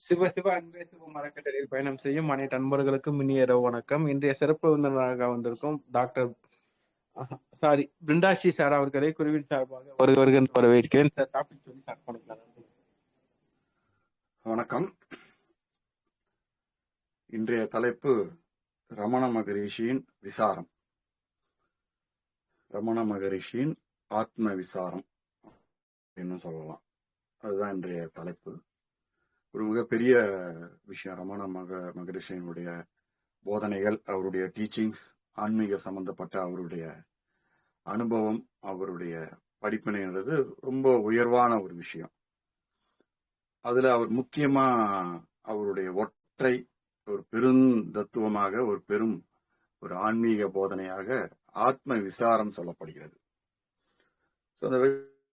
சிவ சிவ அன்பே சிவ மரக்கட்டளையில் பயணம் செய்யும் அனைத்து அன்பர்களுக்கும் இனிய இரவு வணக்கம். இன்றைய சிறப்பு விருந்தினராக வந்திருக்கும் டாக்டர் பிருந்தாஸ்ரீ சார் அவர்களை குருவின் சார்பாக வருகின்ற வரவேற்கிறேன். சார் டாபிக் சொல்லி ஸ்டார்ட் பண்ணிக்கலாம். வணக்கம். இன்றைய தலைப்பு ரமண மகரிஷியின் விசாரம். ரமண மகரிஷியின் ஆத்ம விசாரம் என்ன சொல்லலாம், அதுதான் இன்றைய தலைப்பு. ஒரு மிகப்பெரிய விஷயம். ரமண மகரிஷியினுடைய போதனைகள், அவருடைய டீச்சிங்ஸ், ஆன்மீக சம்பந்தப்பட்ட அவருடைய அனுபவம், அவருடைய படிப்பினைன்றது ரொம்ப உயர்வான ஒரு விஷயம். அதுல அவர் முக்கியமா அவருடைய ஒற்றை ஒரு பெருந்தத்துவமாக, ஒரு பெரும் ஒரு ஆன்மீக போதனையாக ஆத்ம விசாரம் சொல்லப்படுகிறது.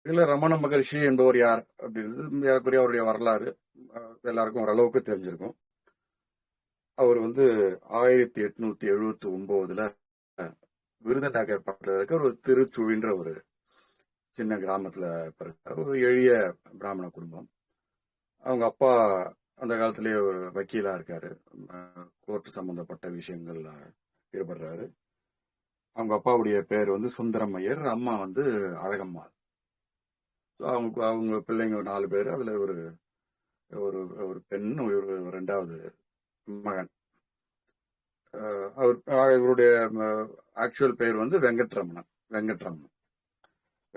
அந்த ரமண மகரிஷி என்பவர் யார் அப்படின்றது ஏறக்குறைய அவருடைய வரலாறு எல்லாருக்கும் ஓரளவுக்கு தெரிஞ்சிருக்கும். அவர் 1879 விருதுநகர் பக்கத்துல இருக்க ஒரு திருச்சுழின்ற ஒரு சின்ன கிராமத்துல பிறகு ஒரு எளிய பிராமண குடும்பம். அவங்க அப்பா அந்த காலத்திலேயே ஒரு வக்கீலா இருக்காரு, கோர்ட் சம்பந்தப்பட்ட விஷயங்கள்ல ஈடுபடுறாரு. அவங்க அப்பாவுடைய பேர் சுந்தரமையர், அம்மா அழகம்மாள். அவங்க பிள்ளைங்க 4 பேர். அதுல ஒரு ஒரு பெண், ஒரு 2வது மகன். இவருடைய ஆக்சுவல் பேர்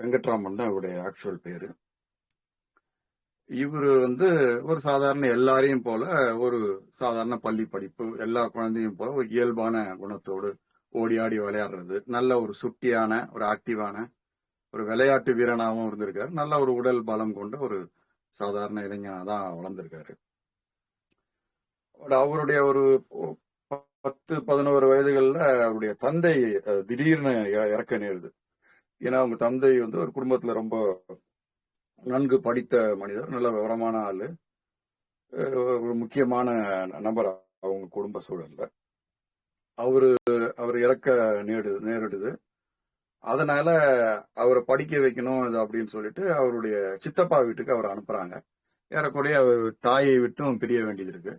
வெங்கட்ராமன் தான் அவருடைய ஆக்சுவல் பேரு. இவரு ஒரு சாதாரண எல்லாரையும் போல ஒரு சாதாரண பள்ளி படிப்பு, எல்லா குழந்தையும் போல ஒரு இயல்பான குணத்தோடு ஓடி ஆடி விளையாடுறது, நல்ல ஒரு சுட்டியான ஒரு ஆக்டிவான ஒரு விளையாட்டு வீரனாகவும் இருந்திருக்காரு. நல்ல ஒரு உடல் பலம் கொண்ட ஒரு சாதாரண இளைஞனா தான் வளர்ந்திருக்காரு. அவருடைய ஒரு 10-11 வயதுகள்ல அவருடைய தந்தை திடீர்னு இறக்க நேருது. ஏன்னா அவங்க தந்தை ஒரு குடும்பத்துல ரொம்ப நன்கு படித்த மனிதர், நல்ல விவரமான ஆளு, ஒரு முக்கியமான நபர் அவங்க குடும்ப சூழல்ல. அவர் இறக்க நேரிடுது. அதனால அவரை படிக்க வைக்கணும் அப்படின்னு சொல்லிட்டு அவருடைய சித்தப்பா வீட்டுக்கு அவர் அனுப்புறாங்க. ஏறக்குறைய அவர் தாயை விட்டும் பிரிய வேண்டியது இருக்கு.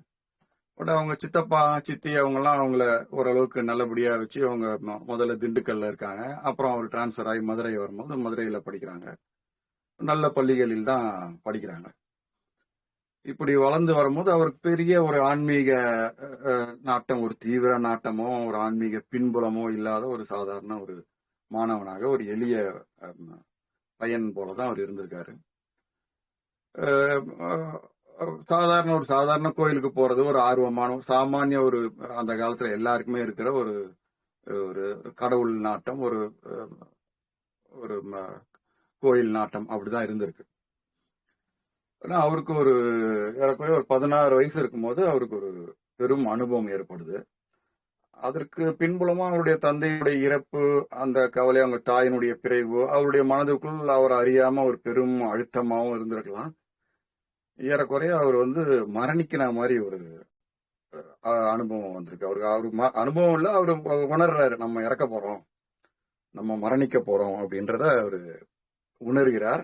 பட் அவங்க சித்தப்பா சித்தி அவங்கெல்லாம் அவங்கள ஓரளவுக்கு நல்லபடியா வச்சு அவங்க முதல்ல திண்டுக்கல்ல இருக்காங்க. அப்புறம் அவர் டிரான்ஸ்பர் ஆகி மதுரை வரும்போது மதுரையில படிக்கிறாங்க. நல்ல பள்ளிகளில் தான் படிக்கிறாங்க. இப்படி வளர்ந்து வரும்போது அவருக்கு பெரிய ஒரு ஆன்மீக நாட்டம், ஒரு தீவிர நாட்டமோ ஒரு ஆன்மீக பின்புலமோ இல்லாத ஒரு சாதாரண ஒரு மாணவனாக, ஒரு எளிய பையன் போலதான் அவர் இருந்திருக்காரு. சாதாரண கோயிலுக்கு போறது ஒரு ஆர்வமான சாமானிய ஒரு அந்த காலத்துல எல்லாருக்குமே இருக்கிற ஒரு ஒரு கடவுள் நாட்டம், ஒரு ஒரு கோயில் நாட்டம் அப்படிதான் இருந்திருக்கு. ஆனா அவருக்கு ஒரு ஏறக்குறைய ஒரு 16 வயசு இருக்கும்போது அவருக்கு ஒரு பெரும் அனுபவம் ஏற்படுது. அதற்கு பின்புலமா அவருடைய தந்தையுடைய இறப்பு, அந்த கவலை, அவங்க தாயினுடைய பிரிவு அவருடைய மனதுக்குள் அவர் அறியாம ஒரு பெரும் அழுத்தமாவும் இருந்திருக்கலாம். ஏறக்குறைய அவர் மரணிக்கிற மாதிரி ஒரு அனுபவம் வந்திருக்கு அவருக்கு. அனுபவம் இல்ல, அவரு உணர்றாரு, நம்ம இறக்க போறோம், நம்ம மரணிக்க போறோம் அப்படின்றத அவரு உணர்கிறார்.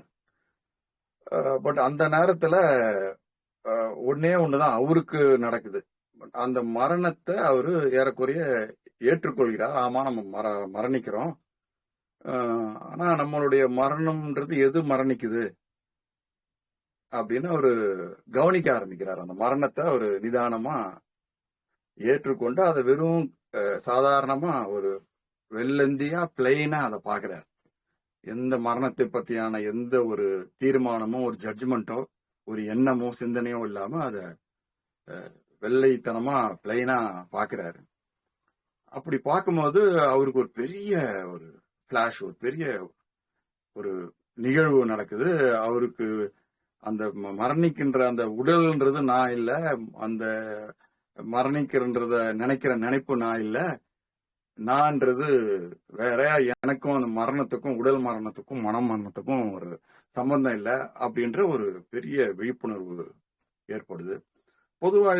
பட் அந்த நேரத்துல ஒன்னே ஒண்ணுதான் அவருக்கு நடக்குது. அந்த மரணத்தை அவரு ஏறக்குறைய ஏற்றுக்கொள்கிறார். ஆமா, நம்ம மரணிக்கிறோம். ஆனா நம்மளுடைய மரணம்ன்றது எது மரணிக்குது அப்படின்னு அவரு கவனிக்க ஆரம்பிக்கிறார். அந்த மரணத்தை அவரு நிதானமா ஏற்றுக்கொண்டு அதை வெறும் சாதாரணமா ஒரு வெள்ளந்தியா பிளெயினா அதை பாக்குறார். எந்த மரணத்தை பத்தியான எந்த ஒரு தீர்மானமோ ஒரு ஜட்ஜ்மெண்டோ ஒரு எண்ணமோ சிந்தனையோ இல்லாம அதை வெள்ளைத்தனமா பிளெயினா பாக்குறாரு. அப்படி பார்க்கும்போது அவருக்கு ஒரு பெரிய ஒரு பிளாஷ், ஒரு பெரிய ஒரு நிகழ்வு நடக்குது. அவருக்கு அந்த மரணிக்கின்ற அந்த உடல்ன்றது நான் இல்ல, அந்த மரணிக்கிறன்றத நினைக்கிற நினைப்பு நான் இல்ல, நான்ன்றது வேற. எனக்கும் அந்த மரணத்துக்கும், உடல் மரணத்துக்கும் மன மரணத்துக்கும் ஒரு சம்பந்தம் இல்லை அப்படின்ற ஒரு பெரிய விழிப்புணர்வு ஏற்படுது. பொதுவா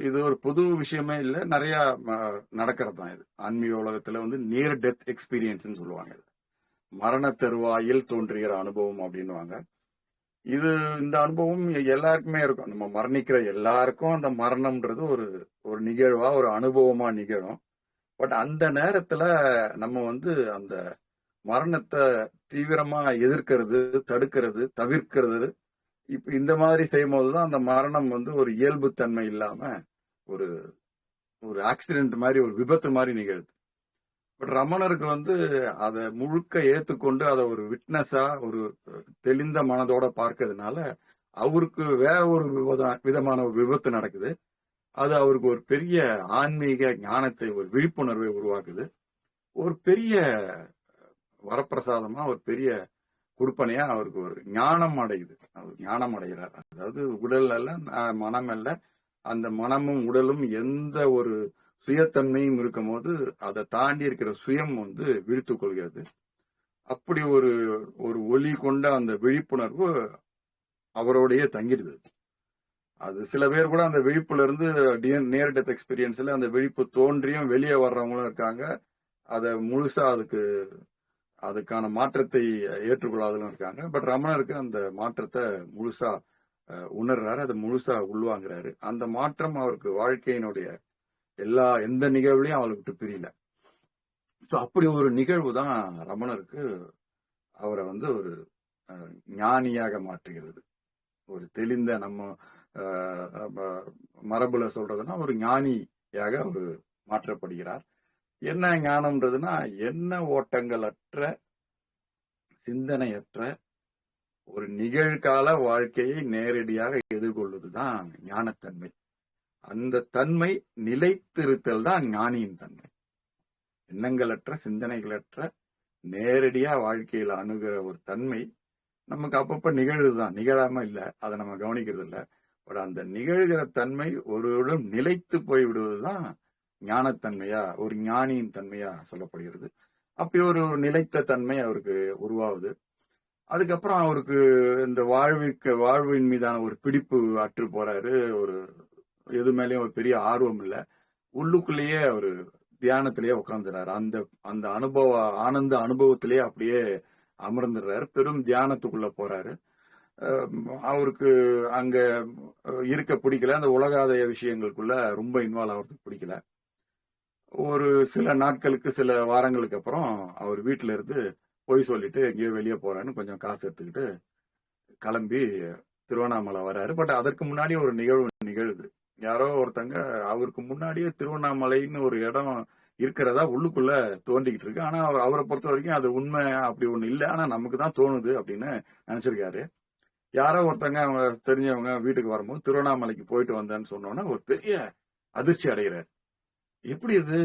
இது ஒரு பொது விஷயமே இல்லை, நிறைய நடக்கிறது தான் இது. ஆன்மீக உலகத்துல நியர் டெத் எக்ஸ்பீரியன்ஸ் சொல்லுவாங்க. மரண தருவாயில் தோன்றுகிற அனுபவம் அப்படின்வாங்க. இது இந்த அனுபவம் எல்லாருக்குமே இருக்கும். நம்ம மரணிக்கிற எல்லாருக்கும் அந்த மரணம்ன்றது ஒரு ஒரு நிகழ்வா, ஒரு அனுபவமா நிகழும். பட் அந்த நேரத்துல நம்ம அந்த மரணத்தை தீவிரமா எதிர்க்கிறது, தடுக்கிறது, தவிர்க்கிறது, இப்ப இந்த மாதிரி செய்யும் போதுதான் அந்த மரணம் ஒரு இயல்பு தன்மை இல்லாம ஒரு ஒரு ஆக்சிடென்ட் மாதிரி, ஒரு விபத்து மாதிரி நிகழுது. பட் ரமணருக்கு அதை முழுக்க ஏத்துக்கொண்டு அதை ஒரு விட்னஸா, ஒரு தெளிந்த மனதோட பார்க்கறதுனால அவருக்கு வேற ஒரு விதமான ஒரு விபத்து நடக்குது. அது அவருக்கு ஒரு பெரிய ஆன்மீக ஞானத்தை, ஒரு விழிப்புணர்வை உருவாக்குது. ஒரு பெரிய வரப்பிரசாதமா, ஒரு பெரிய கொடுப்பனையா அவருக்கு ஒரு ஞானம் அடையுது. அவர் ஞானம் அடைகிறார். அதாவது உடல் அல்ல, மனம் அல்ல, அந்த மனமும் உடலும் எந்த ஒரு சுயத்தன்மையும் இருக்கும் போது அதை தாண்டி இருக்கிற சுயம் விழித்துக் கொள்கிறது. அப்படி ஒரு ஒரு ஒளி கொண்ட அந்த விழிப்புணர்வு அவரோடையே தங்கிடுது. அது சில பேர் கூட அந்த விழிப்புல இருந்து நியர் டெத் எக்ஸ்பீரியன்ஸ்ல அந்த விழிப்பு தோன்றியும் வெளியே வர்றவங்களும் இருக்காங்க. அதை முழுசா அதுக்கான மாற்றத்தை ஏற்றுக்கொள்ளாதவங்களும் இருக்காங்க. பட் ரமணருக்கு அந்த மாற்றத்தை முழுசா உணர்றாரு, அதை முழுசா உள்வாங்கிறாரு. அந்த மாற்றம் அவருக்கு வாழ்க்கையினுடைய எந்த நிகழ்வுலையும் அவளை விட்டு பிரியல. அப்படி ஒரு நிகழ்வு தான் ரமணருக்கு அவரை ஒரு ஞானியாக மாற்றுகிறது. ஒரு தெளிந்த, நம்ம மரபுல சொல்றதுன்னா, ஒரு ஞானியாக அவர் மாற்றப்படுகிறார். என்ன ஞானம்ன்றதுன்னா, என்ன ஓட்டங்களற்ற, சிந்தனையற்ற ஒரு நிகழ்கால வாழ்க்கையை நேரடியாக எதிர்கொள்வதுதான் ஞானத்தன்மை. அந்த தன்மை நிலைத்திருத்தல் தான் ஞானியின் தன்மை. எண்ணங்களற்ற, சிந்தனைகளற்ற, நேரடியா வாழ்க்கையில அணுகிற ஒரு தன்மை நமக்கு அப்பப்ப நிகழ்வுதான், நிகழாம இல்ல, அதை நம்ம கவனிக்கிறது இல்ல. பட் அந்த நிகழ்கிற தன்மை ஒருவரிடம் நிலைத்து போய் விடுவதுதான் ஞானத்தன்மையா, ஒரு ஞானியின் தன்மையா சொல்லப்படுகிறது. அப்படி ஒரு நிலைத்த தன்மை அவருக்கு உருவாகுது. அதுக்கப்புறம் அவருக்கு இந்த வாழ்வின் மீதான ஒரு பிடிப்பு அற்று போறாரு. ஒரு எது மேலேயும் ஒரு பெரிய ஆர்வம் இல்லை. உள்ளுக்குள்ளேயே அவரு தியானத்திலேயே உட்கார்ந்துறாரு. அந்த அந்த ஆனந்த அனுபவத்திலேயே அப்படியே அமர்ந்துடுறாரு. பெரும் தியானத்துக்குள்ள போறாரு. அவருக்கு அங்க இருக்க பிடிக்கல. அந்த உலகாதய விஷயங்களுக்குள்ள ரொம்ப இன்வால்வ் ஆகிறதுக்கு பிடிக்கல. ஒரு சில நாட்களுக்கு, சில வாரங்களுக்கு அப்புறம் அவர் வீட்டுல இருந்து பொய் சொல்லிட்டு எங்கேயோ வெளியே போறான்னு கொஞ்சம் காசு எடுத்துக்கிட்டு கிளம்பி திருவண்ணாமலை வர்றாரு. பட் அதற்கு முன்னாடி ஒரு நிகழ்வு நிகழுது. யாரோ ஒருத்தங்க அவருக்கு முன்னாடியே திருவண்ணாமலைன்னு ஒரு இடம் இருக்கிறதா உள்ளுக்குள்ள தோண்டிக்கிட்டு இருக்கு. ஆனா அவரை பொறுத்த வரைக்கும் அது உண்மை அப்படி ஒண்ணு இல்லை. ஆனா நமக்கு தான் தோணுது அப்படின்னு நினைச்சிருக்காரு. யாரோ ஒருத்தங்க அவங்க தெரிஞ்சவங்க வீட்டுக்கு வரும்போது திருவண்ணாமலைக்கு போயிட்டு வந்தேன்னு சொன்னோன்னா ஒரு பெரிய அதிர்ச்சி அடைகிறார். எப்படி இது,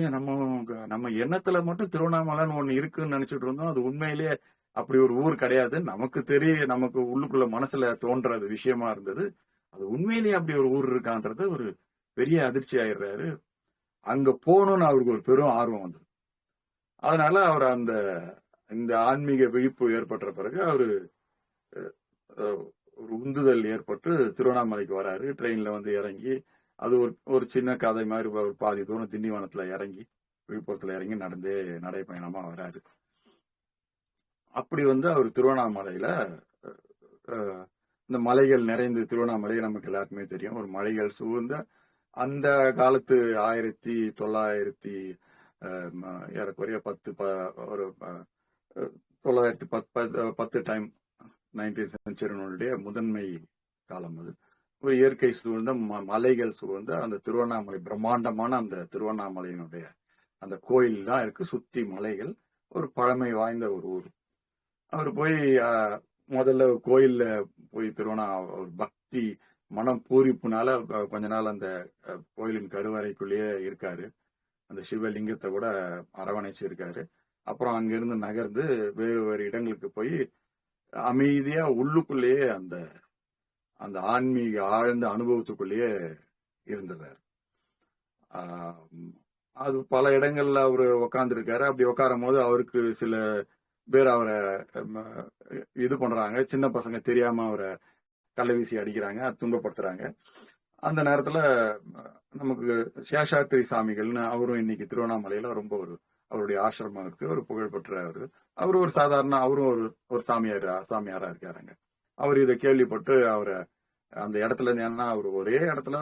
நம்ம எண்ணத்துல மட்டும் திருவண்ணாமலைன்னு ஒண்ணு இருக்குன்னு நினைச்சிட்டு இருந்தோம். அது உண்மையிலேயே அப்படி ஒரு ஊர் கிடையாது. நமக்கு உள்ளுக்குள்ள மனசுல தோன்றது விஷயமா இருந்தது. அது உண்மையிலேயே அப்படி ஒரு ஊர் இருக்கான்றது ஒரு பெரிய அதிர்ச்சி ஆயிடுறாரு. அங்க போகணும்னு அவருக்கு ஒரு பெரும் ஆர்வம் வந்தது. அதனால அவர் இந்த ஆன்மீக விழிப்பு ஏற்பட்ட பிறகு அவரு ஒரு உந்துதல் ஏற்பட்டு திருவண்ணாமலைக்கு வராரு. ட்ரெயின்ல இறங்கி, அது ஒரு சின்ன கதை மாதிரி ஒரு பாதி தூரம் திண்டிவனத்துல இறங்கி, விழுப்புரத்துல இறங்கி நடைப்பயணமா வராரு. அப்படி அவர் திருவண்ணாமலையில இந்த மலைகள் நிறைந்து, திருவண்ணாமலை நமக்கு எல்லாருக்குமே தெரியும், ஒரு மலைகள் சூழ்ந்த அந்த காலத்து 1900 ஏறக்குறைய 910 டைம் 19th செஞ்சுரியினுடைய முதன்மை காலம் அது. ஒரு இயற்கை சூழ்ந்த மலைகள் சூழ்ந்த அந்த திருவண்ணாமலை, பிரம்மாண்டமான அந்த திருவண்ணாமலையினுடைய அந்த கோயில் தான் இருக்கு. சுத்தி மலைகள், ஒரு பழமை வாய்ந்த ஒரு ஊர். அவர் போய் முதல்ல கோயில்ல போய் ஒரு பக்தி மனம் பூரிப்புனால கொஞ்ச நாள் அந்த கோயிலின் கருவறைக்குள்ளேயே இருக்காரு. அந்த சிவலிங்கத்தை கூட அரவணைச்சு இருக்காரு. அப்புறம் அங்கிருந்து நகர்ந்து வேறு வேறு இடங்களுக்கு போய் அமைதியா உள்ளுக்குள்ளேயே அந்த அந்த ஆன்மீக ஆழ்ந்த அனுபவத்துக்குள்ளேயே இருந்துடுறாரு. அது பல இடங்கள்ல அவரு உக்காந்து இருக்காரு. அப்படி உட்காரும் போது அவருக்கு சில பேர் அவரை இது பண்றாங்க. சின்ன பசங்க தெரியாம அவரை கல்லை வீசி அடிக்கிறாங்க, துன்பப்படுத்துறாங்க. அந்த நேரத்துல நமக்கு சேஷாத்திரி சாமிகள்னு அவரும் இன்னைக்கு திருவண்ணாமலையில ரொம்ப அவருடைய ஆசிரமம் இருக்கு. ஒரு புகழ்பெற்ற அவரு ஒரு சாதாரண, அவரும் ஒரு சாமியாரா இருக்காருங்க. அவர் இதை கேள்விப்பட்டு அவரை அந்த இடத்துல இருந்து, ஏன்னா அவர் ஒரே இடத்துல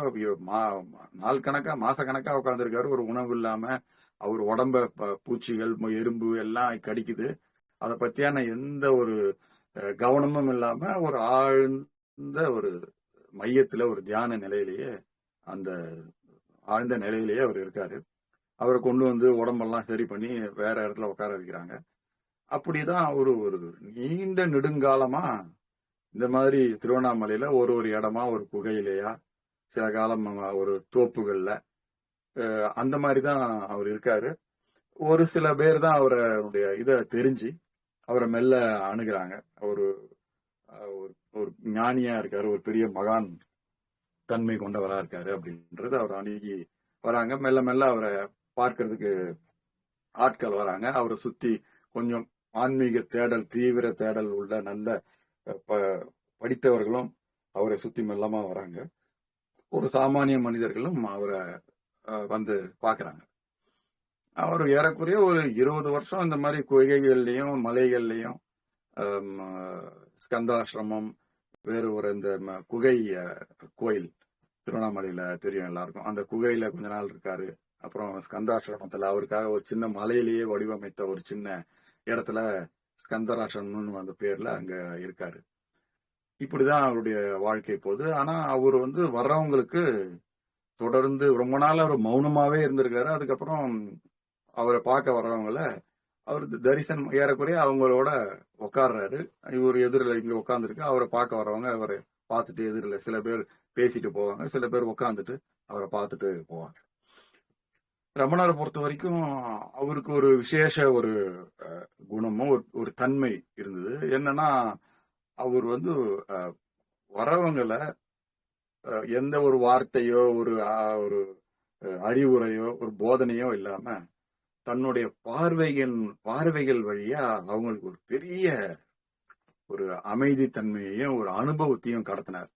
நாள் கணக்கா மாச கணக்கா உட்காந்துருக்காரு, ஒரு உணவு இல்லாம. அவர் உடம்ப பூச்சிகள் எறும்பு எல்லாம் கடிக்குது. அதை பத்தியான எந்த ஒரு கவனமும் இல்லாம ஒரு ஆழ்ந்த ஒரு மையத்துல ஒரு தியான நிலையிலேயே, அந்த ஆழ்ந்த நிலையிலேயே அவர் இருக்காரு. அவரை கொண்டு வந்து உடம்பெல்லாம் சரி பண்ணி வேற இடத்துல உட்கார வைக்கிறாங்க. அப்படிதான் அவரு ஒரு நீண்ட நெடுங்காலமா இந்த மாதிரி திருவண்ணாமலையில ஒரு ஒரு இடமா, ஒரு குகையிலையா, சில காலம் ஒரு தோப்புகள்ல, அந்த மாதிரிதான் அவர் இருக்காரு. ஒரு சில பேர் தான் அவருடைய இதை தெரிஞ்சு அவரை மெல்ல அணுகுறாங்க. ஒரு ஒரு ஒரு ஞானியா இருக்காரு, ஒரு பெரிய மகான் தன்மை கொண்டவரா இருக்காரு அப்படின்றது அவர் அணுகி வராங்க. மெல்ல மெல்ல அவரை பார்க்கறதுக்கு ஆட்கள் வராங்க. அவரை சுத்தி கொஞ்சம் ஆன்மீக தேடல், தீவிர தேடல் உள்ள நல்ல படித்தவர்களும் அவரை சுத்தி மெல்லமா வராங்க. ஒரு சாமானிய மனிதர்களும் அவரை வந்து பாக்குறாங்க. அவர் ஏறக்குறைய ஒரு 20 வருஷம் இந்த மாதிரி குகைகள்லயும் மலைகள்லயும், ஸ்கந்தாசிரமம், வேறு ஒரு இந்த குகை கோயில் திருவண்ணாமலையில தெரியும் எல்லாருக்கும். அந்த குகையில கொஞ்ச நாள் இருக்காரு. அப்புறம் ஸ்கந்தாசிரமத்துல அவருக்காக ஒரு சின்ன மலையிலேயே வடிவமைத்த ஒரு சின்ன இடத்துல ஸ்கந்தராசிரமம்னு அந்த பேர்ல அங்க இருக்காரு. இப்படிதான் அவருடைய வாழ்க்கை போகுது. ஆனா அவர் வந்து வர்றவங்களுக்கு தொடர்ந்து ரொம்ப நாள் அவர் மௌனமாவே இருந்திருக்காரு. அதுக்கப்புறம் அவரை பார்க்க வர்றவங்கள அவர் தரிசனம் ஏறக்குறைய அவங்களோட உட்கார்றாரு. இவர் எதிரில் இங்க உட்காந்துருக்கு. அவரை பார்க்க வர்றவங்க அவரை பார்த்துட்டு எதிரில் சில பேர் பேசிட்டு போவாங்க, சில பேர் உட்காந்துட்டு அவரை பார்த்துட்டு போவாங்க. ரமணரை பொறுத்த வரைக்கும் அவருக்கு ஒரு விசேஷ ஒரு குணமும் ஒரு தன்மை இருந்தது. என்னன்னா, அவர் வந்து வரவங்களை எந்த ஒரு வார்த்தையோ ஒரு ஒரு அறிவுரையோ ஒரு போதனையோ இல்லாம தன்னுடைய பார்வைகள் வழியா அவங்களுக்கு ஒரு பெரிய ஒரு அமைதி தன்மையையும் ஒரு அனுபவத்தையும் கடத்தினார்.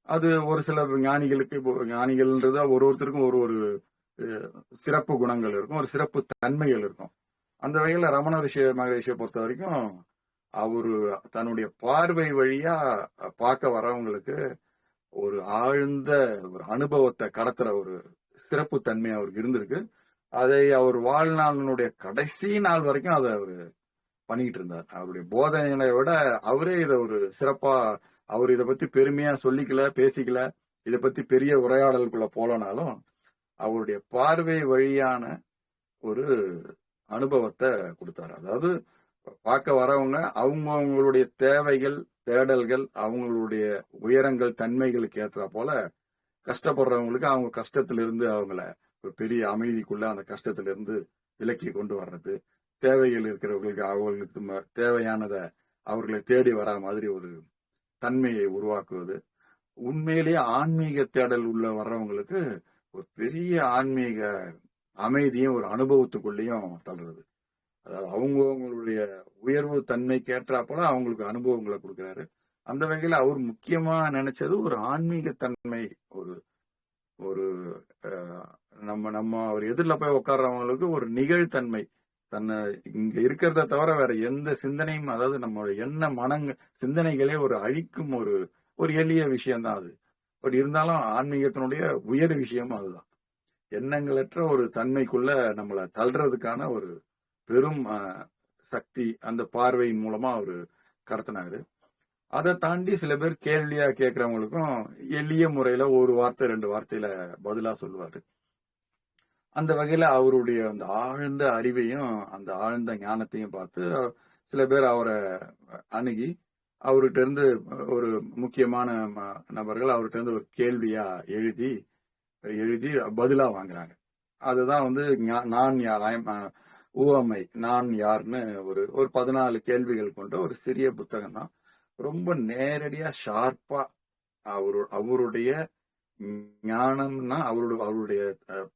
அது ஒரு சில ஞானிகளுக்கு, ஞானிகள்ன்றது ஒருத்தருக்கும் ஒரு ஒரு சிறப்பு குணங்கள் இருக்கும், ஒரு சிறப்பு தன்மைகள் இருக்கும். அந்த வகையில ரமண மகரிஷியை பொறுத்த வரைக்கும் அவரு தன்னுடைய பார்வை வழியா பார்க்க வரவங்களுக்கு ஒரு ஆழ்ந்த ஒரு அனுபவத்தை கடத்துற ஒரு சிறப்பு தன்மை அவருக்கு இருந்திருக்கு. அதை அவர் வாழ்நாளினுடைய கடைசி நாள் வரைக்கும் அதை அவரு பண்ணிக்கிட்டு இருந்தார். அவருடைய போதனைகளை விட அவரே இதை ஒரு சிறப்பா, அவர் இதை பத்தி பெருமையா சொல்லிக்கல, பேசிக்கல, இதை பத்தி பெரிய உரையாடலுக்குள்ள போலனாலும் அவருடைய பார்வை வழியான ஒரு அனுபவத்தை கொடுத்தாரு. அதாவது பார்க்க வரவங்க அவங்களுடைய தேவைகள், தேடல்கள், அவங்களுடைய உயரங்கள், தன்மைகளுக்கு ஏற்ற போல கஷ்டப்படுறவங்களுக்கு அவங்க கஷ்டத்திலிருந்து அவங்கள ஒரு பெரிய அமைதிக்குள்ள அந்த கஷ்டத்திலிருந்து விலக்கி கொண்டு வர்றது, தேவைகள் இருக்கிறவங்களுக்கு அவங்களுக்கு தேவையானதை அவர்களை தேடி வரா மாதிரி ஒரு தன்மையை உருவாக்குவது, உண்மையிலேயே ஆன்மீக தேடல் உள்ள வர்றவங்களுக்கு ஒரு பெரிய ஆன்மீக அமைதியும் ஒரு அனுபவத்துக்குள்ளேயும் தள்ளுறது. அதாவது அவங்களுடைய உயர்வு தன்மைக்கு ஏற்றா போல அவங்களுக்கு அனுபவங்களை கொடுக்கிறாரு. அந்த வகையில அவர் முக்கியமா நினைச்சது ஒரு ஆன்மீக தன்மை, ஒரு ஒரு நம்ம அவர் எதிரில் போய் உட்கார்றவங்களுக்கு ஒரு நிகழ்த்தன்மை, தன்னை இங்க இருக்கிறத தவிர வேற எந்த சிந்தனையும், அதாவது நம்மளுடைய சிந்தனைகளே ஒரு அழிக்கும் ஒரு ஒரு எளிய விஷயம்தான் அது. பட் இருந்தாலும் ஆன்மீகத்தினுடைய உயர் விஷயமும் அதுதான். எண்ணங்களற்ற ஒரு தன்மைக்குள்ள நம்மளை தள்ளுறதுக்கான ஒரு பெரும் சக்தி அந்த பார்வையின் மூலமா அவரு கடத்தினாரு. அதை தாண்டி சில பேர் கேள்வியா கேட்கறவங்களுக்கும் எளிய முறையில ஒரு வார்த்தை 2 வார்த்தையில பதிலா சொல்லுவாரு. அந்த வகையில அவருடைய அந்த ஆழ்ந்த அறிவையும் அந்த ஆழ்ந்த ஞானத்தையும் பார்த்து சில பேர் அவரை அணுகி அவர்கிட்ட இருந்து ஒரு முக்கியமான நபர்கள் அவர்கிட்ட இருந்து ஒரு கேள்வியா எழுதி பதிலா வாங்குறாங்க. அதுதான் வந்து நான் யார், ஊமை நான் யாருன்னு ஒரு 14 கேள்விகள் கொண்ட ஒரு சிறிய புத்தகம் தான். ரொம்ப நேரடியா ஷார்ப்பா அவருடைய ஞானம்னா அவருடைய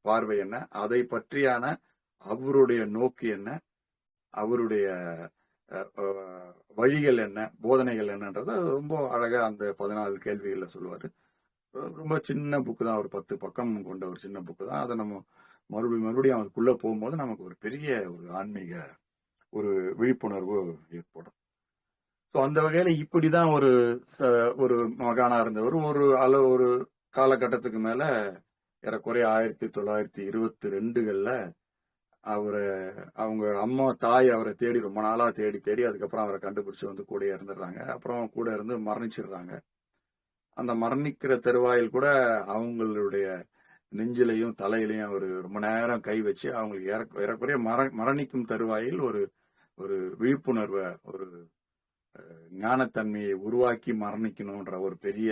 பார்வை என்ன, அதை பற்றியான அவருடைய நோக்கு என்ன, அவருடைய வழிகள் என்ன, போதனைகள் என்னன்றத ரொம்ப அழகா அந்த 14 கேள்விகள்ல சொல்லுவாரு. ரொம்ப சின்ன புக்கு தான், ஒரு 10 பக்கம் கொண்ட ஒரு சின்ன புக்கு தான். அதை நம்ம மறுபடியும் அதுக்குள்ள போகும்போது நமக்கு ஒரு பெரிய ஒரு ஆன்மீக ஒரு விழிப்புணர்வு ஏற்படும். ஸோ அந்த வகையில இப்படிதான் ஒரு மகானா இருந்தவர். ஒரு காலகட்டத்துக்கு மேல ஏறக்குறைய 1922கள்ல அவரை அவங்க அம்மா தாய் அவரை தேடி ரொம்ப நாளா தேடி தேடி அதுக்கப்புறம் அவரை கண்டுபிடிச்சு வந்து கூட இறந்துடுறாங்க. அப்புறம் கூட இருந்து மரணிச்சிடுறாங்க. அந்த மரணிக்கிற தருவாயில் கூட அவங்களுடைய நெஞ்சிலையும் தலையிலையும் அவர் ரொம்ப நேரம் கை வச்சு அவங்களுக்கு ஏறக்குறைய மரணிக்கும் தருவாயில் ஒரு ஒரு விழிப்புணர்வை, ஒரு ஞானத்தன்மையை உருவாக்கி மரணிக்கணும்ன்ற ஒரு பெரிய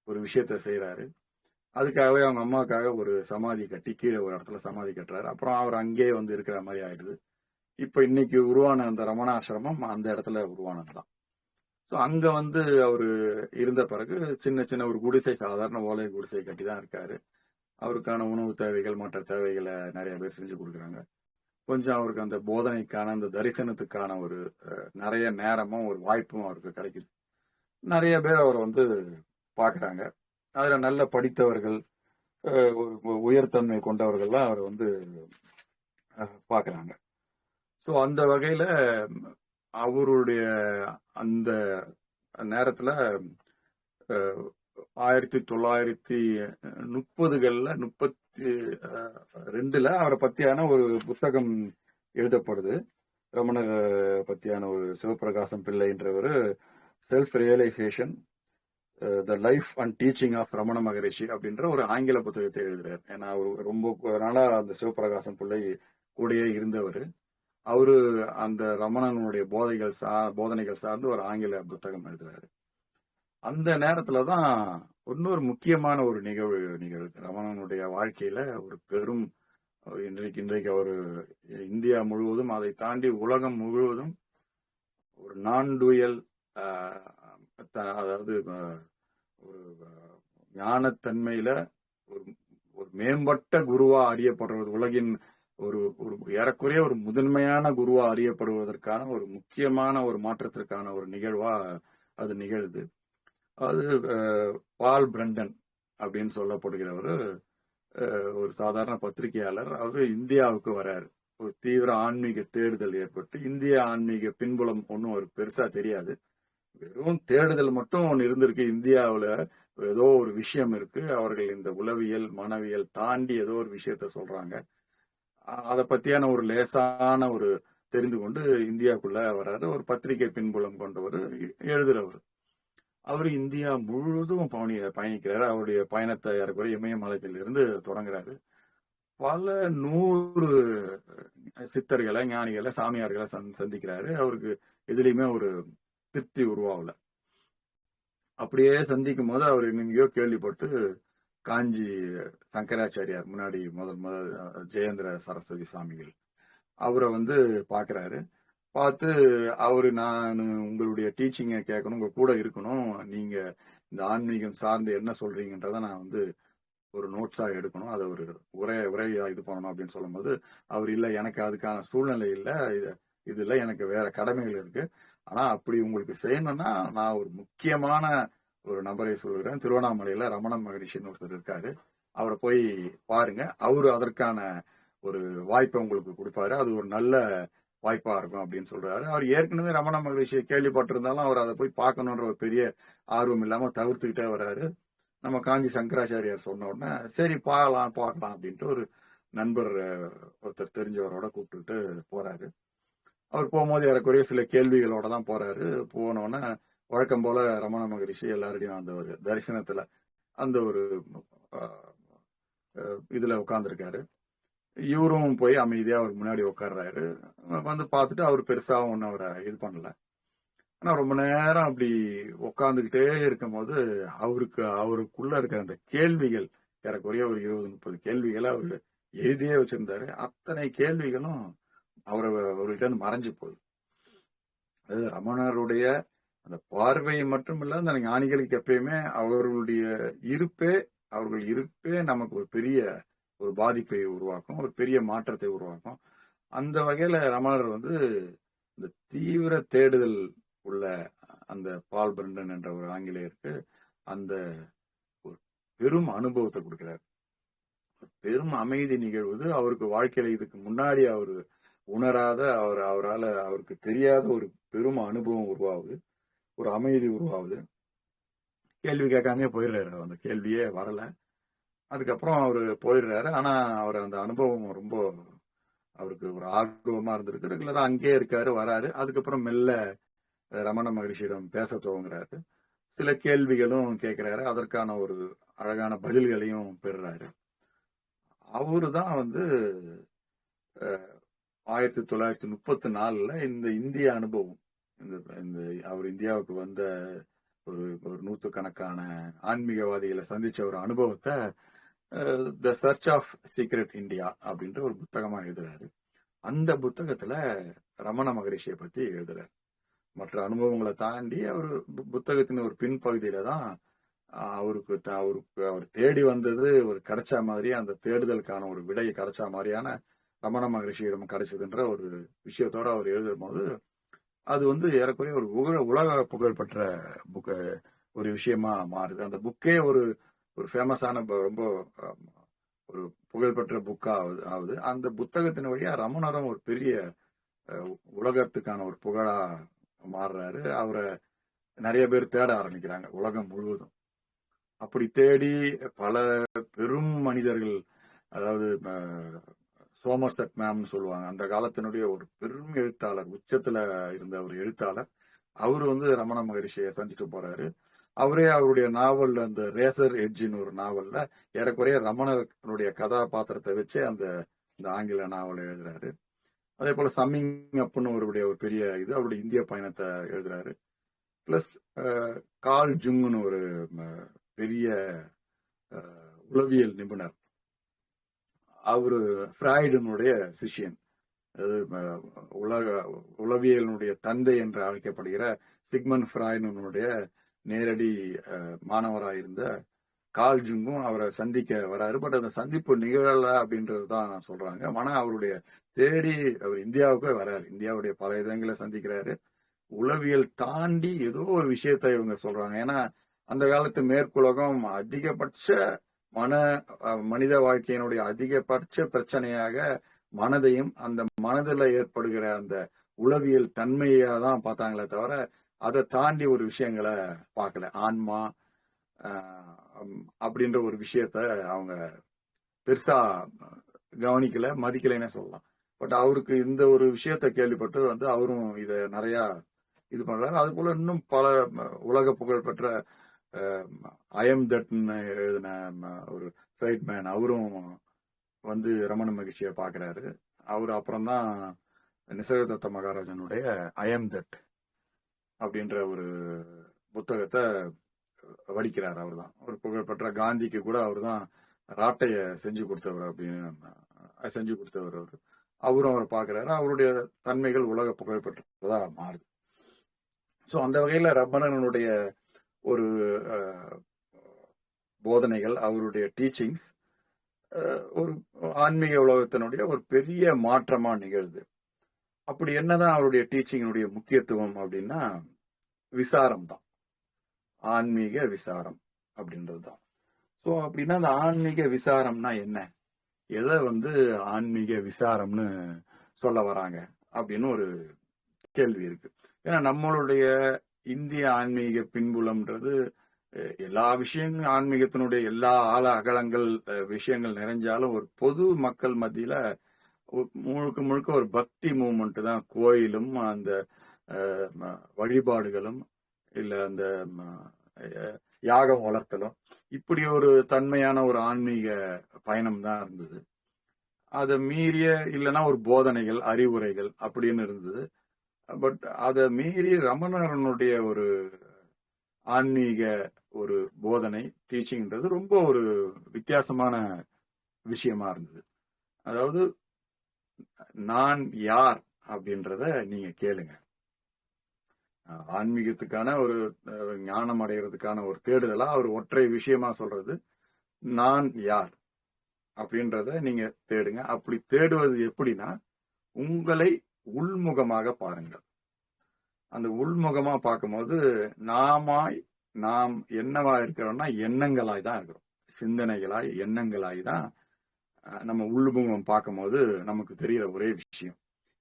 ஒரு விஷயத்த செய்யறாரு. அதுக்காகவே அவங்க அம்மாவுக்காக ஒரு சமாதி கட்டி கீழே ஒரு இடத்துல சமாதி கட்டுறாரு. அப்புறம் அவர் அங்கேயே வந்து இருக்கிற மாதிரி ஆயிடுது. இப்ப இன்னைக்கு உருவான அந்த ரமணாசிரமம் அந்த இடத்துல உருவானதுதான். ஸோ அங்க வந்து அவரு இருந்த பிறகு சின்ன சின்ன ஒரு குடிசை, சாதாரண ஓலை குடிசை கட்டி தான் இருக்காரு. அவருக்கான உணவு தேவைகள், மற்ற தேவைகளை நிறைய பேர் செஞ்சு கொடுக்குறாங்க. கொஞ்சம் அவருக்கு அந்த போதனைக்கான, அந்த தரிசனத்துக்கான ஒரு நிறைய நேரமும் ஒரு வாய்ப்பும் அவருக்கு கிடைக்குது. நிறைய பேர் அவரை வந்து பாக்குறாங்க. அதுல நல்ல படித்தவர்கள், ஒரு உயர்தன்மை கொண்டவர்கள்லாம் அவரை வந்து பாக்குறாங்க. ஸோ அந்த வகையில அவருடைய அந்த நேரத்துல 1930கள்ல அவரை பத்தியான ஒரு புத்தகம் எழுதப்படுது. ரமணர் பத்தியான ஒரு சிவபிரகாசம் பிள்ளைன்றவர் self realisation, the life and teaching of Ramana Maharishi அப்படின்ற ஒரு ஆங்கில புத்தகத்தை எழுதுறாரு. ஏன்னா அவர் ரொம்ப நாளா அந்த சிவபிரகாசம் பிள்ளை கூடயே இருந்தவர். அவரு அந்த ரமணனுடைய போதனைகள் சார்ந்து ஒரு ஆங்கில புத்தகம் எழுதுறாரு. அந்த நேரத்துலதான் இன்னொரு முக்கியமான ஒரு நிகழ்வு ரமணனுடைய வாழ்க்கையில ஒரு பெரும் இன்றைக்கு அவர் இந்தியா முழுவதும், அதை தாண்டி உலகம் முழுவதும் ஒரு நான் டூயல், அதாவது ஒரு ஞானத்தன்மையில ஒரு ஒரு மேம்பட்ட குருவா அறியப்படுறது, உலகின் ஒரு ஏறக்குறைய ஒரு முதன்மையான குருவா அறியப்படுவதற்கான ஒரு முக்கியமான ஒரு மாற்றத்திற்கான ஒரு நிகழ்வா அது நிகழுது. அது பால் பிரண்டன் அப்படின்னு சொல்லப்படுகிறவர் ஒரு சாதாரண பத்திரிகையாளர். அவரு இந்தியாவுக்கு வராரு. ஒரு தீவிர ஆன்மீக தேடுதல் ஏற்பட்டு, இந்திய ஆன்மீக பின்புலம் ஒன்றும் ஒரு பெருசா தெரியாது. வெறும் தேடுதல் மட்டும் ஒன்று இருந்திருக்கு. இந்தியாவுல ஏதோ ஒரு விஷயம் இருக்கு, அவர்கள் இந்த உளவியல் மனவியல் தாண்டி ஏதோ ஒரு விஷயத்த சொல்றாங்க, அதை பத்தியான ஒரு லேசான ஒரு தெரிந்து கொண்டு இந்தியாவுக்குள்ள வராரு. ஒரு பத்திரிகை பின்புலம் கொண்டவர், எழுதுறவர். அவர் இந்தியா முழுவதும் பயணிக்கிறாரு. அவருடைய பயணத்தை ஏறக்குறைய இமயமலையிலிருந்து தொடங்குறாரு. பல 100 சித்தர்களை, ஞானிகளை, சாமியார்களை சந்திக்கிறாரு. அவருக்கு எதுலையுமே ஒரு திருப்தி உருவாகல. அப்படியே சந்திக்கும் போது அவர் எங்கெங்கயோ கேள்விப்பட்டு காஞ்சி சங்கராச்சாரியார், முன்னாடி முதல் ஜெயேந்திர சரஸ்வதி சாமிகள், அவரை வந்து பாக்குறாரு. பார்த்து அவரு, நான் உங்களுடைய டீச்சிங்கை கேட்கணும், உங்க கூட இருக்கணும், நீங்க இந்த ஆன்மீகம் சார்ந்து என்ன சொல்றீங்கன்றத நான் வந்து ஒரு நோட்ஸா எடுக்கணும், அதை ஒரு உரையா இது பண்ணணும் அப்படின்னு சொல்லும் போது அவர், இல்ல எனக்கு அதுக்கான சூழ்நிலை இல்லை, இதுல எனக்கு வேற கடமைகள் இருக்கு, ஆனா அப்படி உங்களுக்கு செய்யணும்னா நான் ஒரு முக்கியமான ஒரு நபரை சொல்லுறேன், திருவண்ணாமலையில ரமண மகரிஷின்னு ஒருத்தர் இருக்காரு, அவரை போய் பாருங்க, அவரு அதற்கான ஒரு வாய்ப்பை உங்களுக்கு கொடுப்பாரு, அது ஒரு நல்ல வாய்ப்பா இருக்கும் அப்படின்னு சொல்றாரு. அவர் ஏற்கனவே ரமண மகரிஷியை கேள்விப்பட்டிருந்தாலும் அவர் அதை போய் பார்க்கணுன்ற ஒரு பெரிய ஆர்வம் இல்லாம தவிர்த்துக்கிட்டே வர்றாரு. நம்ம காஞ்சி சங்கராச்சாரியார் சொன்ன உடனே சரி பார்க்கலாம் அப்படின்ட்டு ஒரு நண்பர் ஒருத்தர் தெரிஞ்சவரோட கூப்பிட்டுட்டு போறாரு. அவர் போகும்போது ஏறக்குறைய சில கேள்விகளோட தான் போறாரு. போனோடனே வழக்கம் போல ரமண மகரிஷி எல்லாருடையும் அந்த ஒரு தரிசனத்துல அந்த ஒரு இதுல உட்கார்ந்துருக்காரு. இவரும் போய் அமைதியா அவர் முன்னாடி உட்கார்றாரு. வந்து பார்த்துட்டு அவர் பெருசாவும் ஒன்னும் அவரை இது பண்ணல. ஆனா ரொம்ப நேரம் அப்படி உட்காந்துக்கிட்டே இருக்கும் போது அவருக்குள்ள இருக்கிற அந்த கேள்விகள், ஏறக்குறைய ஒரு 20-30 கேள்விகளை அவரு எழுதியே வச்சிருந்தாரு. அத்தனை கேள்விகளும் அவர்கிட்ட இருந்து மறைஞ்சு போகுது. அதாவது ரமணருடைய அந்த பார்வை மட்டும் இல்ல, அந்த ஞானிகளுக்கு எப்பயுமே அவர்கள் இருப்பே நமக்கு ஒரு பெரிய ஒரு பாதிப்பை உருவாக்கும், ஒரு பெரிய மாற்றத்தை உருவாக்கும். அந்த வகையில ரமணர் வந்து இந்த தீவிர தேடுதல் உள்ள அந்த பால் பிரண்டன் என்ற ஒரு ஆங்கிலேயருக்கு அந்த ஒரு பெரும் அனுபவத்தை கொடுக்கிறார். பெரும் அமைதி நிகழ்வுது அவருக்கு வாழ்க்கையில. இதுக்கு முன்னாடி அவரு உணராத, அவருக்கு தெரியாத ஒரு பெரும் அனுபவம் உருவாகுது. ஒரு அமைதி உருவாகுது. கேள்வி கேட்காமயே போயிடுறாரு. அந்த கேள்வியே வரல. அதுக்கப்புறம் அவரு போயிடுறாரு. ஆனா அவர் அந்த அனுபவம் ரொம்ப அவருக்கு ஒரு ஆர்வமா இருந்திருக்கு. ரெகுலரா அங்கேயே இருக்காரு, வராரு. அதுக்கப்புறம் மெல்ல ரமண மகரிஷியிடம் பேச துவங்குறாரு. சில கேள்விகளும் கேட்கிறாரு. அதற்கான ஒரு அழகான பதில்களையும் பெறுறாரு. அவரு தான் வந்து 1934ல இந்த இந்திய அனுபவம், இந்த இந்த அவர் இந்தியாவுக்கு வந்த ஒரு ஒரு நூற்றுக்கணக்கான ஆன்மீகவாதிகளை சந்திச்ச ஒரு அனுபவத்தை the search of secret India அப்படின்ற ஒரு புத்தகமா எழுதுறாரு. அந்த புத்தகத்துல ரமண மகரிஷியை பத்தி எழுதுறாரு. மற்ற அனுபவங்களை தாண்டி அவர் புத்தகத்தின் ஒரு பின்பகுதியில தான் அவருக்கு அவர் தேடி வந்தது ஒரு கிடைச்ச மாதிரி, அந்த தேடுதலுக்கான ஒரு விடை கிடைச்ச மாதிரியான ரமண மகரிஷியிடம் கிடைச்சதுன்ற ஒரு விஷயத்தோட அவர் எழுதும் போது அது வந்து ஏறக்குறைய ஒரு உலக புகழ்பெற்ற புக்கு, ஒரு விஷயமா மாறுது. அந்த புக்கே ஒரு ஒரு ஃபேமஸான ரொம்ப ஒரு புகழ்பெற்ற புக்கா ஆகுது. அந்த புத்தகத்தின் வழியா ரமணரும் ஒரு பெரிய உலகத்துக்கான ஒரு புகழா மாறுறாரு. அவரை நிறைய பேர் தேட ஆரம்பிக்கிறாங்க உலகம் முழுவதும். அப்படி தேடி பல பெரும் மனிதர்கள், அதாவது சோமர்செட் மேம்னு சொல்லுவாங்க, அந்த காலத்தினுடைய ஒரு பெரும் எழுத்தாளர், உச்சத்துல இருந்த ஒரு எழுத்தாளர், அவரு வந்து ரமண மகரிஷியை சந்திச்சுட்டு போறாரு. அவரே அவருடைய நாவல்ல, அந்த ரேசர் எட்ஜின்னு ஒரு நாவல்ல ஏறக்குறைய ரமணனுடைய கதாபாத்திரத்தை வச்சு அந்த ஆங்கில நாவலை எழுதுறாரு. அதே போல சம்மிங் அப்னு அவருடைய ஒரு பெரிய இது, அவருடைய இந்திய பயணத்தை எழுதுறாரு. பிளஸ் கார்ல் ஜுங்னு ஒரு பெரிய உளவியல் நிபுணர், அவரு ஃப்ராய்டினுடைய சிஷியன், உளவியலினுடைய தந்தை என்று அழைக்கப்படுகிற சிக்மண்ட் ஃப்ராய்டினுடைய நேரடி மாணவராக இருந்த கார்ல் ஜுங்கும் அவரை சந்திக்க வராரு. பட் அந்த சந்திப்பு நிகழல அப்படின்றது தான் சொல்றாங்க. ஆனா அவருடைய தேடி அவர் இந்தியாவுக்கே வராரு. இந்தியாவுடைய பல இடங்களை சந்திக்கிறாரு. உளவியல் தாண்டி ஏதோ ஒரு விஷயத்த இவங்க சொல்றாங்க. ஏன்னா அந்த காலத்து மேற்குலகம் அதிகபட்ச மனித வாழ்க்கையினுடைய அதிகபட்ச பிரச்சனையாக மனதையும் அந்த மனதில் ஏற்படுகிற அந்த உளவியல் தன்மையா தான் பார்த்தாங்களே தவிர அதை தாண்டி ஒரு விஷயங்களை பார்க்கல. ஆன்மா அப்படின்ற ஒரு விஷயத்த அவங்க பெருசா கவனிக்கல, மதிக்கலைன்னே சொல்லலாம். பட் அவருக்கு இந்த ஒரு விஷயத்த கேள்விப்பட்டு வந்து அவரும் இதை நிறைய இது பண்றாரு. அது போல இன்னும் பல உலக புகழ்பெற்ற ஐஎம் தட்னு எழுதின ஒரு ஃப்ரைட்மேன், அவரும் வந்து ரமண மகிழ்ச்சியை பார்க்கிறாரு. அவரு அப்புறம் தான் நிசர்கதத்த மகாராஜனுடைய ஐஎம் தட் அப்படின்ற ஒரு புத்தகத்தை வடிக்கிறார். அவர் தான் ஒரு புகழ்பெற்ற காந்திக்கு கூட அவர் தான் ராட்டைய செஞ்சு கொடுத்தவர் அப்படின்னு செஞ்சு கொடுத்தவர். அவரும் அவர் பார்க்கிறாரு. அவருடைய தன்மைகள் உலக புகழ்பெற்றதா மாறுது. ஸோ அந்த வகையில ரமணனுடைய ஒரு போதனைகள், அவருடைய டீச்சிங்ஸ் ஒரு ஆன்மீக உலகத்தினுடைய ஒரு பெரிய மாற்றமா நிகழ்து. அப்படி என்னதான் அவருடைய டீச்சிங்கினுடைய முக்கியத்துவம் அப்படின்னா விசாரம் தான், ஆன்மீக விசாரம் அப்படின்றது தான். ஸோ அப்படின்னா அந்த ஆன்மீக விசாரம்னா என்ன, எதை வந்து ஆன்மீக விசாரம்னு சொல்ல வராங்க அப்படின்னு ஒரு கேள்வி இருக்கு. ஏன்னா நம்மளுடைய இந்திய ஆன்மீக பின்புலம்ன்றது எல்லா விஷயங்களும், ஆன்மீகத்தினுடைய எல்லா ஆழ அகலங்கள் விஷயங்கள் நிறைஞ்சாலும் ஒரு பொது மக்கள் மத்தியில முழுக்க முழுக்க ஒரு பக்தி மூவ்மெண்ட் தான். கோயிலும் அந்த வழிபாடுகளும் இல்ல அந்த யாகம் வளர்த்தலும், இப்படி ஒரு தன்மையான ஒரு ஆன்மீக பயணம் தான் இருந்தது. அதை மீறிய இல்லைன்னா ஒரு போதனைகள், அறிவுரைகள் அப்படின்னு இருந்தது. பட் அதை மீறி ரமணனுடைய ஒரு ஆன்மீக ஒரு போதனை, டீச்சிங்ன்றது ரொம்ப ஒரு வித்தியாசமான விஷயமா இருந்தது. அதாவது நான் யார் அப்படின்றத நீங்க கேளுங்க. ஆன்மீகத்துக்கான ஒரு ஞானம் அடைகிறதுக்கான ஒரு தேடுதலா அவர் ஒற்றை விஷயமா சொல்றது நான் யார் அப்படின்றத நீங்க தேடுங்க. அப்படி தேடுவது எப்படின்னா, உங்களை உள்முகமாக பாருங்கள். அந்த உள்முகமா பார்க்கும்போது நாம் என்னவா இருக்கிறோம்னா எண்ணங்களாய் தான் இருக்கிறோம். சிந்தனைகளாய், எண்ணங்களாய் தான் நம்ம உள்முகம் பார்க்கும்போது நமக்கு தெரிகிற ஒரே விஷயம்.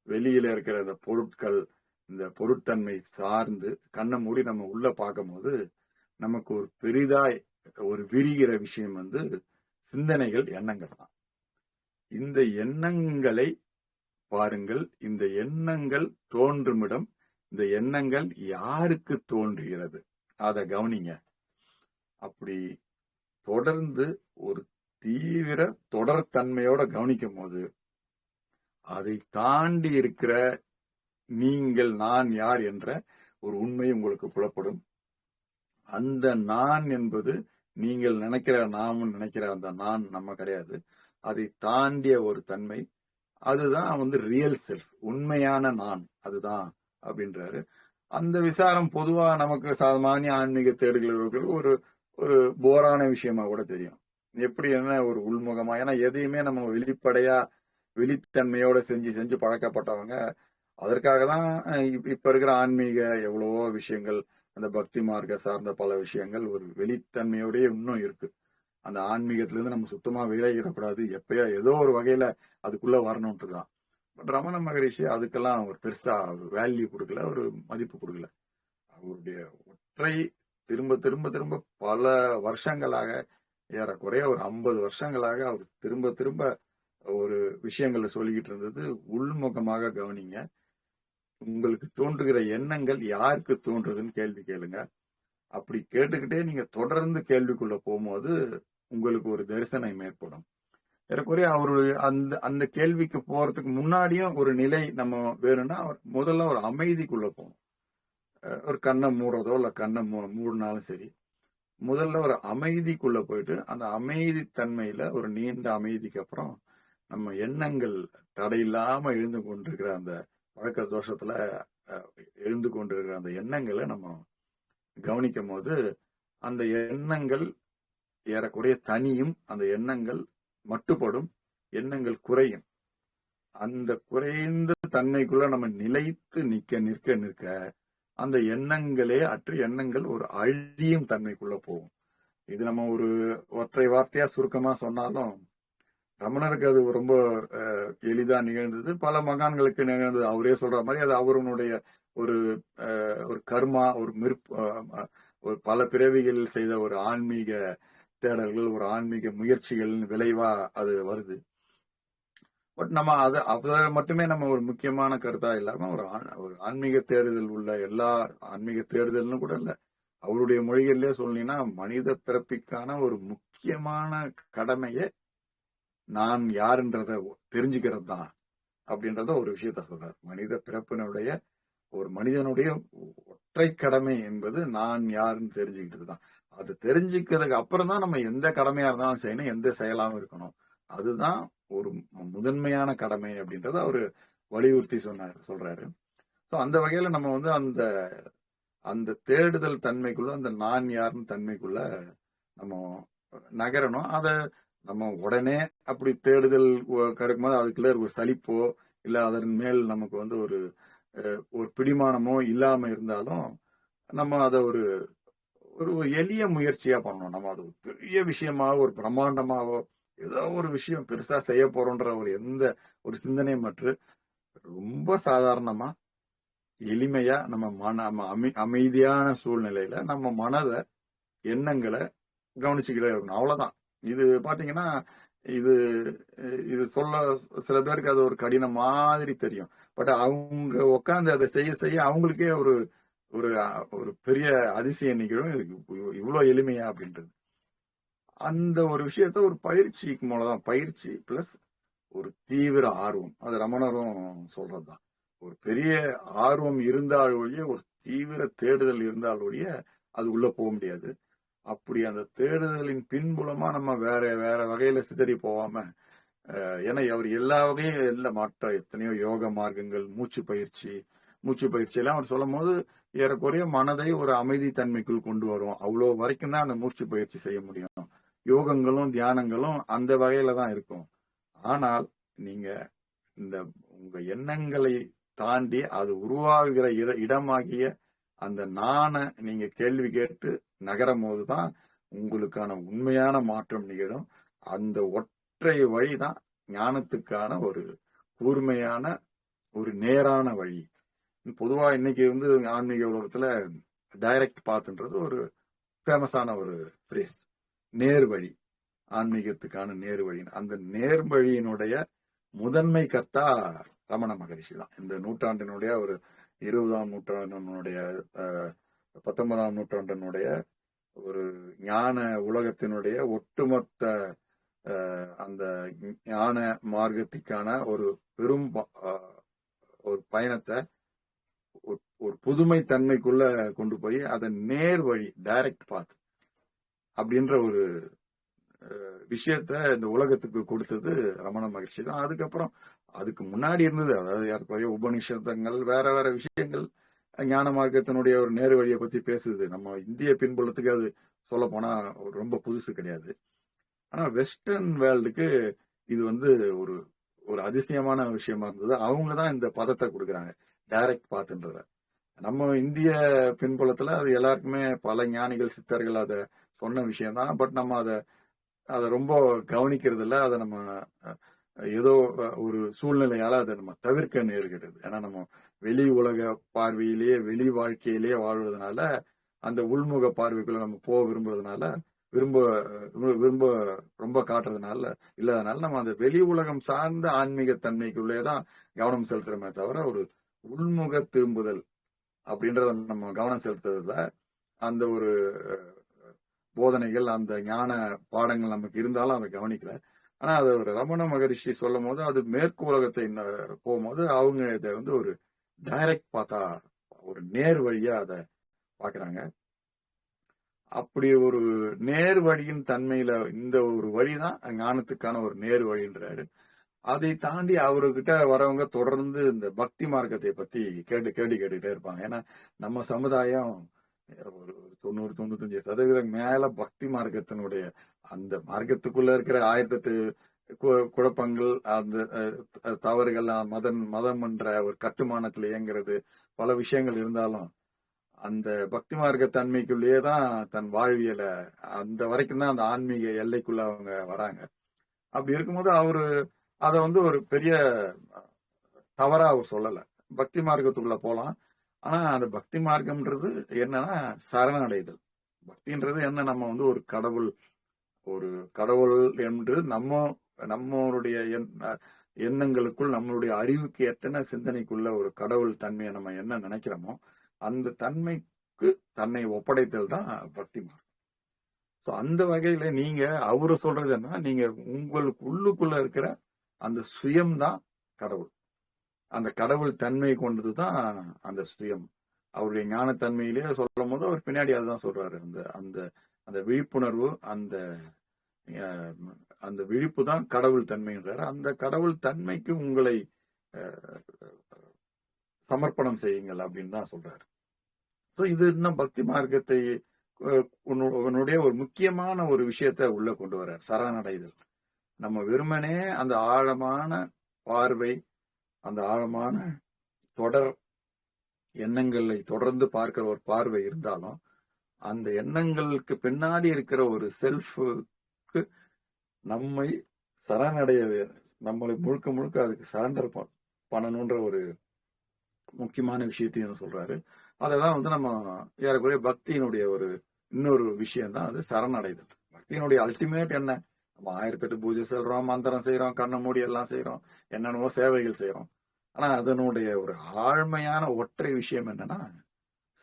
வெளியில இருக்கிற அந்த பொருட்கள், இந்த பொருட்தன்மை சார்ந்து கண்ணை மூடி நம்ம உள்ள பார்க்கும்போது நமக்கு ஒரு பெரிதாய் ஒரு விரிகிற விஷயம் வந்து சிந்தனைகள், எண்ணங்கள் தான். இந்த எண்ணங்களை பாருங்கள். இந்த எண்ணங்கள் தோன்றுமிடம், இந்த எண்ணங்கள் யாருக்கு தோன்றுகிறது அதை கவனிங்க. அப்படி தொடர்ந்து ஒரு தீவிர தொடர்தன்மையோட கவனிக்கும் போது அதை தாண்டி இருக்கிற நீங்கள், நான் யார் என்ற ஒரு உண்மை உங்களுக்கு புலப்படும். அந்த நான் என்பது நீங்கள் நினைக்கிற, நாமும் நினைக்கிற அந்த நான் நம்ம கிடையாது. அதை தாண்டிய ஒரு தன்மை, அதுதான் வந்து ரியல் செல்ஃப், உண்மையான நான் அதுதான் அப்படின்றாரு. அந்த விசாரம் பொதுவா நமக்கு சாமானிய ஆன்மீக தேடுகிறவர்களுக்கு ஒரு ஒரு போரான விஷயமா கூட தெரியும். எப்படி என்ன ஒரு உள்முகமா, ஏன்னா எதையுமே நம்ம வெளிப்படையா வெளித்தன்மையோட செஞ்சு செஞ்சு பழக்கப்பட்டவங்க. அதற்காக தான் இப்ப இருக்கிற ஆன்மீக எவ்வளவோ விஷயங்கள், அந்த பக்தி மார்க்க சார்ந்த பல விஷயங்கள் ஒரு வெளித்தன்மையோடய இன்னும் இருக்கு. அந்த ஆன்மீகத்துல இருந்து நம்ம சுத்தமா விலகிடக்கூடாது, எப்பயோ ஏதோ ஒரு வகையில அதுக்குள்ள வரணும்ட்டு தான். பட் ரமண மகரிஷி அதுக்கெல்லாம் ஒரு பெருசா ஒரு வேல்யூ கொடுக்கல, ஒரு மதிப்பு கொடுக்கல. அவருடைய ஒற்றை திரும்ப திரும்ப திரும்ப பல வருஷங்களாக, ஏறக்குறைய ஒரு 50 வருஷங்களாக அவர் திரும்ப திரும்ப ஒரு விஷயங்களை சொல்லிக்கிட்டு இருந்தது, உள்முகமாக கவனிங்க. உங்களுக்கு தோன்றுகிற எண்ணங்கள் யாருக்கு தோன்றுதுன்னு கேள்வி கேளுங்க. அப்படி கேட்டுக்கிட்டே நீங்க தொடர்ந்து கேள்விக்குள்ள போகும்போது உங்களுக்கு ஒரு தரிசனம் ஏற்படும். ஏறக்குறைய அவருடைய அந்த அந்த கேள்விக்கு போறதுக்கு முன்னாடியும் ஒரு நிலை நம்ம வேணும்னா, முதல்ல ஒரு அமைதிக்குள்ள போகணும். ஒரு கண்ணை மூடுறதோ இல்ல கண்ணை மூடினாலும் சரி, முதல்ல ஒரு அமைதிக்குள்ள போயிட்டு அந்த அமைதி தன்மையில ஒரு நீண்ட அமைதிக்கு அப்புறம் நம்ம எண்ணங்கள் தடையில்லாம எழுந்து கொண்டிருக்கிற அந்த பழக்க தோஷத்துல எழுந்து கொண்டிருக்கிற அந்த எண்ணங்களை நம்ம கவனிக்கும் போது அந்த எண்ணங்கள் ஏறக்குறைய தனியும், அந்த எண்ணங்கள் மட்டுப்படும், எண்ணங்கள் குறையும். அந்த குறைந்த தன்மைக்குள்ள நம்ம நிலைத்து நிற்க அந்த எண்ணங்களே அற்று எண்ணங்கள் ஒரு அழியும் தன்மைக்குள்ள போகும். இது நம்ம ஒரு ஒற்றை வார்த்தையா சுருக்கமா சொன்னாலும் ரமணருக்கு அது ரொம்ப எளிதா நிகழ்ந்தது, பல மகான்களுக்கு நிகழ்ந்தது. அவரே சொல்ற மாதிரி அது அவருடைய ஒரு ஒரு கர்மா, ஒரு ஒரு பல பிறவிகளில் செய்த ஒரு ஆன்மீக தேடல்கள், ஒரு ஆன்மீக முயற்சிகளின் விளைவா அது வருது. பட் நம்ம அதை மட்டுமே நம்ம ஒரு முக்கியமான கருத்தா இல்லாம ஒரு ஆன்மீக தேடுதல் உள்ள எல்லா ஆன்மீக தேடுதல்னு கூட இல்ல, அவருடைய மொழிகளிலே சொன்னீங்கன்னா மனித பிறப்பிக்கான ஒரு முக்கியமான கடமையை நான் யாருன்றத தெரிஞ்சுக்கிறது தான் அப்படின்றத ஒரு விஷயத்த சொல்றாரு. மனித பிறப்பினுடைய ஒரு மனிதனுடைய ஒற்றை கடமை என்பது நான் யாருன்னு தெரிஞ்சுக்கிட்டது தான். அது தெரிஞ்சுக்கிறதுக்கு அப்புறம் தான் நம்ம எந்த கடமையா இருந்தாலும் செய்யணும், எந்த செயலாவும் இருக்கணும். அதுதான் ஒரு முதன்மையான கடமை அப்படின்றத அவரு வலியுறுத்தி சொல்றாரு. ஸோ அந்த வகையில நம்ம வந்து அந்த அந்த தேடுதல் தன்மைக்குள்ள, அந்த நான் யாருன்னு தன்மைக்குள்ள நம்ம நகரணும். அதை நம்ம உடனே அப்படி தேடுதல் கிடைக்கும்போது அதுக்குள்ள ஒரு சலிப்போ இல்ல அதன் மேல் நமக்கு வந்து ஒரு ஒரு பிடிமானமோ இல்லாம இருந்தாலும் நம்ம அதை ஒரு ஒரு எளிய முயற்சியா பண்ணணும். நம்ம அது பெரிய விஷயமாவோ ஒரு பிரம்மாண்டமாவோ ஏதோ ஒரு விஷயம் பெருசா செய்ய போறோன்ற ஒரு எந்த ஒரு சிந்தனை மற்றும் ரொம்ப சாதாரணமா எளிமையா நம்ம அமைதியான சூழ்நிலையில நம்ம மனதை எண்ணங்களை கவனிச்சுக்கிட்டே இருக்கணும். அவ்வளவுதான். இது பாத்தீங்கன்னா இது இது சொல்ல சில பேருக்கு அது ஒரு கடினம் மாதிரி தெரியும். பட் அவங்க உட்காந்து அதை செய்ய செய்ய அவங்களுக்கே ஒரு ஒரு ஒரு பெரிய அதிசயம் நிகழும். இவ்வளவு எளிமையா அப்படின்றது அந்த ஒரு விஷயத்த ஒரு பயிற்சிக்கு மூலதான், பயிற்சி பிளஸ் ஒரு தீவிர ஆர்வம். அது ரமணரும் சொல்றதுதான். ஒரு பெரிய ஆர்வம் இருந்தால் ஒழிய, ஒரு தீவிர தேடுதல் இருந்தால் ஒழிய அது உள்ள போக முடியாது. அப்படி அந்த தேடுதலின் பின்புலமா நம்ம வேற வேற வகையில சிதறி போகாம, ஏன்னா அவர் எல்லா வகையும் இல்ல, மற்ற எத்தனையோ யோக மார்க்கங்கள், மூச்சு பயிற்சி எல்லாம் அவர் சொல்லும் போது ஏறக்குறைய மனதை ஒரு அமைதி தன்மைக்குள் கொண்டு வரும். அவ்வளோ வரைக்கும் தான் அந்த மூச்சு பயிற்சி செய்ய முடியும். யோகங்களும் தியானங்களும் அந்த வகையில தான் இருக்கும். ஆனால் நீங்க இந்த உங்க எண்ணங்களை தாண்டி அது உருவாகுகிற இடமாகிய அந்த நானை நீங்க கேள்வி கேட்டு நகரும் போதுதான் உங்களுக்கான உண்மையான மாற்றம் நிகழும். அந்த ஒற்றை வழிதான் ஞானத்துக்கான ஒரு கூர்மையான ஒரு நேரான வழி. பொதுவா இன்னைக்கு வந்து ஆன்மீக உலகத்துல டைரக்ட் பாத்துன்றது ஒரு ஃபேமஸான ஒரு பிரேஸ். நேர்வழி, ஆன்மீகத்துக்கான நேர்வழி. அந்த நேர்வழியினுடைய முதன்மை கர்த்தா ரமண மகரிஷி தான். இந்த நூற்றாண்டினுடைய ஒரு 20ஆம் நூற்றாண்டினுடைய 19ஆம் நூற்றாண்டினுடைய ஒரு ஞான உலகத்தினுடைய ஒட்டுமொத்த அந்த ஞான மார்க்கத்துக்கான ஒரு பெரும் ஒரு பயணத்தை ஒரு புதுமை தன்மைக்குள்ள கொண்டு போய் அதை நேர் வழி டைரக்ட் பாத் அப்படின்ற ஒரு விஷயத்த இந்த உலகத்துக்கு கொடுத்தது ரமண மகர்ஷி தான். அதுக்கப்புறம் அதுக்கு முன்னாடி இருந்தது, அதாவது யாருக்குரிய உபநிஷதங்கள் வேற வேற விஷயங்கள் ஞான மார்க்கத்தினுடைய ஒரு நேரு வழியை பத்தி பேசுது. நம்ம இந்திய பின்புலத்துக்கு அது சொல்ல போனா ரொம்ப புதுசு கிடையாது. ஆனா வெஸ்டர்ன் வேர்ல்டுக்கு இது வந்து ஒரு ஒரு அதிசயமான விஷயமா இருந்தது. அவங்க தான் இந்த பதத்தை கொடுக்குறாங்க, டைரக்ட் பாத்துன்றத. நம்ம இந்திய பின்புலத்துல அது எல்லாருக்குமே பல ஞானிகள் சித்தர்கள் அதை சொன்ன விஷயம் தான். பட் நம்ம அதை ரொம்ப கவனிக்கிறது இல்லை. அதை நம்ம ஏதோ ஒரு சூழ்நிலையால அதை நம்ம தவிர்க்க நேர்கிறது. ஏன்னா நம்ம வெளி உலக பார்வையிலேயே வெளி வாழ்க்கையிலேயே வாழ்வதனால அந்த உள்முக பார்வைக்குள்ள நம்ம போக விரும்புறதுனால விரும்ப விரும்ப ரொம்ப காட்டுறதுனால இல்லாதனால நம்ம அந்த வெளி உலகம் சார்ந்த ஆன்மீக தன்மைக்குள்ளேதான் கவனம் செலுத்துறோமே தவிர ஒரு உள்முக திரும்புதல் அப்படின்றத நம்ம கவனம் செலுத்துறதுல அந்த ஒரு போதனைகள் அந்த ஞான பாடங்கள் நமக்கு இருந்தாலும் அதை கவனிக்கல. ஆனா அது ஒரு ரமண மகரிஷி சொல்லும் போது அது மேற்கு உலகத்தை போகும்போது அவங்க இதை வந்து ஒரு டைரக்ட் பார்த்தா ஒரு நேர் வழியா அதை பாக்குறாங்க. அப்படி ஒரு நேர் வழியின் தன்மையில இந்த ஒரு வழிதான் ஞானத்துக்கான ஒரு நேர் வழின்றாரு. அதை தாண்டி அவர்கிட்ட வரவங்க தொடர்ந்து இந்த பக்தி மார்க்கத்தை பத்தி கேட்டுக்கிட்டே இருப்பாங்க. ஏன்னா நம்ம சமுதாயம் ஒரு 90-95% மேல பக்தி மார்க்கத்தினுடைய அந்த மார்க்கத்துக்குள்ள இருக்கிற 1008 குழப்பங்கள், அந்த தவறுகள், மதம் என்ற ஒரு கட்டுமானத்துல இயங்குறது பல விஷயங்கள் இருந்தாலும் அந்த பக்தி மார்க்க தன்மைக்குள்ளேயே தான் தன் வாழ்வியலை அந்த வரைக்கும் தான் அந்த ஆன்மீக எல்லைக்குள்ள அவங்க வராங்க. அப்படி இருக்கும்போது அவரு அதை வந்து ஒரு பெரிய தவறா அவர் சொல்லல. பக்தி மார்க்கத்துக்குள்ள போலாம். ஆனா அந்த பக்தி மார்க்கம்ன்றது என்னன்னா சரணடைதல். பக்தின்றது என்ன, நம்ம வந்து ஒரு கடவுள் என்று நம்மளுடைய எண்ணங்களுக்குள் நம்மளுடைய அறிவுக்கு எட்டன சிந்தனைக்குள்ள ஒரு கடவுள் தன்மையை நம்ம என்ன நினைக்கிறோமோ அந்த தன்மைக்கு தன்னை ஒப்படைத்தல் தான் பக்தி மார்க்கம். அந்த வகையில நீங்க அவரு சொல்றது என்ன, நீங்க உங்களுக்கு உள்ளுக்குள்ள இருக்கிற அந்த சுயம்தான் கடவுள். அந்த கடவுள் தன்மை கொண்டதுதான் அந்த சுயம். அவருடைய ஞானத்தன்மையிலேயே சொல்லும் போது அவர் பின்னாடி அதுதான் சொல்றாரு. அந்த விழிப்புணர்வு, அந்த விழிப்பு தான் கடவுள் தன்மைன்றாரு. அந்த கடவுள் தன்மைக்கு உங்களை சமர்ப்பணம் செய்யுங்கள் அப்படின்னு தான் சொல்றாரு. இது இன்னும் பக்தி மார்க்கத்தை உன்னுடைய ஒரு முக்கியமான ஒரு விஷயத்த உள்ள கொண்டு வர சரணடைதல். நம்ம வெறுமனே அந்த ஆழமான பார்வை, அந்த ஆழமான தொடர் எண்ணங்களை தொடர்ந்து பார்க்கிற ஒரு பார்வை இருந்தாலும் அந்த எண்ணங்களுக்கு பின்னாடி இருக்கிற ஒரு செல்ஃபுக்கு நம்மை சரணடைய, நம்மளை முழுக்க அதுக்கு சரண்டர் பண்ணணும்ன்ற ஒரு முக்கியமான விஷயத்தையும் சொல்றாரு. அதெல்லாம் வந்து நம்ம ஏறக்குறைய பக்தியினுடைய ஒரு இன்னொரு விஷயம் தான் அது சரணடைதல். பக்தியினுடைய அல்டிமேட் என்ன, நம்ம 1008 பூஜை செய்யறோம், மந்திரம் செய்யறோம், கண்ணை மூடி எல்லாம் செய்யறோம், என்னென்னவோ சேவைகள் செய்யறோம். ஆனா அதனுடைய ஒரு ஆழ்மையான ஒற்றை விஷயம் என்னன்னா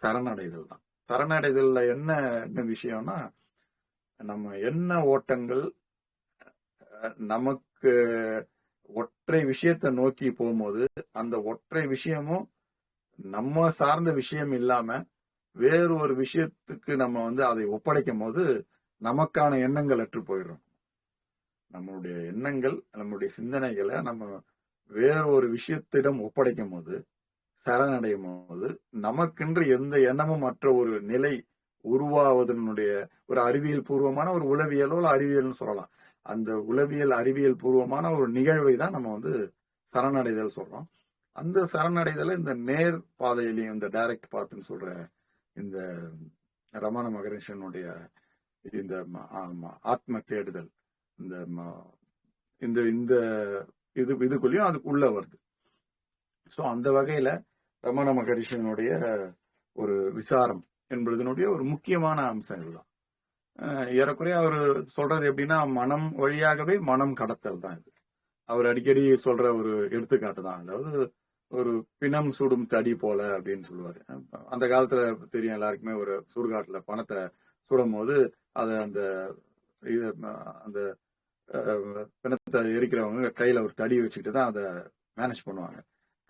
சரணடைதல் தான். சரணடைதல்ல என்ன விஷயம்னா, நம்ம என்ன ஓட்டங்கள் நமக்கு ஒற்றை விஷயத்தை நோக்கி போகும்போது அந்த ஒற்றை விஷயமும் நம்ம சார்ந்த விஷயம் இல்லாம வேறு ஒரு விஷயத்துக்கு நம்ம வந்து அதை ஒப்படைக்கும் போது நமக்கான எண்ணங்கள் அற்று போயிடும். நம்மளுடைய எண்ணங்கள், நம்மளுடைய சிந்தனைகளை நம்ம வேற ஒரு விஷயத்திடம் ஒப்படைக்கும் போது, சரணடையும் போது நமக்கென்று எந்த எண்ணமும் மற்ற ஒரு நிலை உருவாவதனுடைய ஒரு அறிவியல் பூர்வமான ஒரு உளவியலோ அறிவியல்னு சொல்லலாம். அந்த உளவியல் அறிவியல் பூர்வமான ஒரு நிகழ்வை தான் நம்ம வந்து சரணடைதல் சொல்றோம். அந்த சரணடைதலை இந்த நேர் பாதையிலையும் இந்த டைரக்ட் பாத்துன்னு சொல்ற இந்த ரமண மகரிஷனுடைய இந்த ஆத்ம தேடுதல் இந்த இதுக்குள்ளயும் அதுக்குள்ள வருது. சோ அந்த வகையில ரமண மகரிஷியினுடைய ஒரு விசாரம் என்பதனுடைய ஒரு முக்கியமான அம்சம் இதுதான். ஏறக்குறைய அவர் சொல்றது எப்படின்னா, மனம் வழியாகவே மனம் கடத்தல் தான் இது. அவர் அடிக்கடி சொல்ற ஒரு எடுத்துக்காட்டு தான். அதாவது ஒரு பிணம் சுடும் தடி போல அப்படின்னு சொல்லுவாரு. அந்த காலத்துல தெரியும் எல்லாருக்குமே, ஒரு சுடுகாட்டுல பணத்தை சுடும் போது அதை அந்த அந்த பிணத்தை எரிக்கிறவங்க கையில ஒரு தடி வச்சுக்கிட்டு தான் அதை மேனேஜ் பண்ணுவாங்க.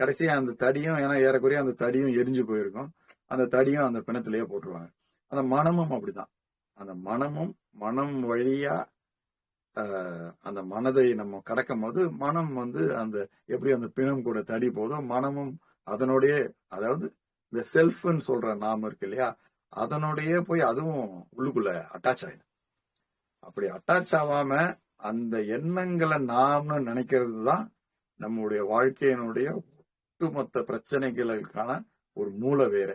கடைசியா அந்த தடியும், ஏன்னா ஏறக்குறைய அந்த தடியும் எரிஞ்சு போயிருக்கும், அந்த தடியும் அந்த பிணத்திலேயே போட்டுருவாங்க. அந்த மனமும் அப்படிதான். அந்த மனம் வழியா அந்த மனதை நம்ம கடக்கும் போது, மனம் அந்த எப்படி அந்த பிணம் கூட தடி போதும், மனமும் அதனுடைய, அதாவது இந்த செல்ஃப்னு சொல்ற நாம இருக்கு இல்லையா, அதனுடைய போய் அதுவும் உள்ளுக்குள்ள அட்டாச் ஆயிடும். அப்படி அட்டாச் ஆகாம அந்த எண்ணங்களை நாம்னு நினைக்கிறது தான் நம்முடைய வாழ்க்கையினுடைய ஒட்டுமொத்த பிரச்சனைகளுக்கான ஒரு மூல வேற.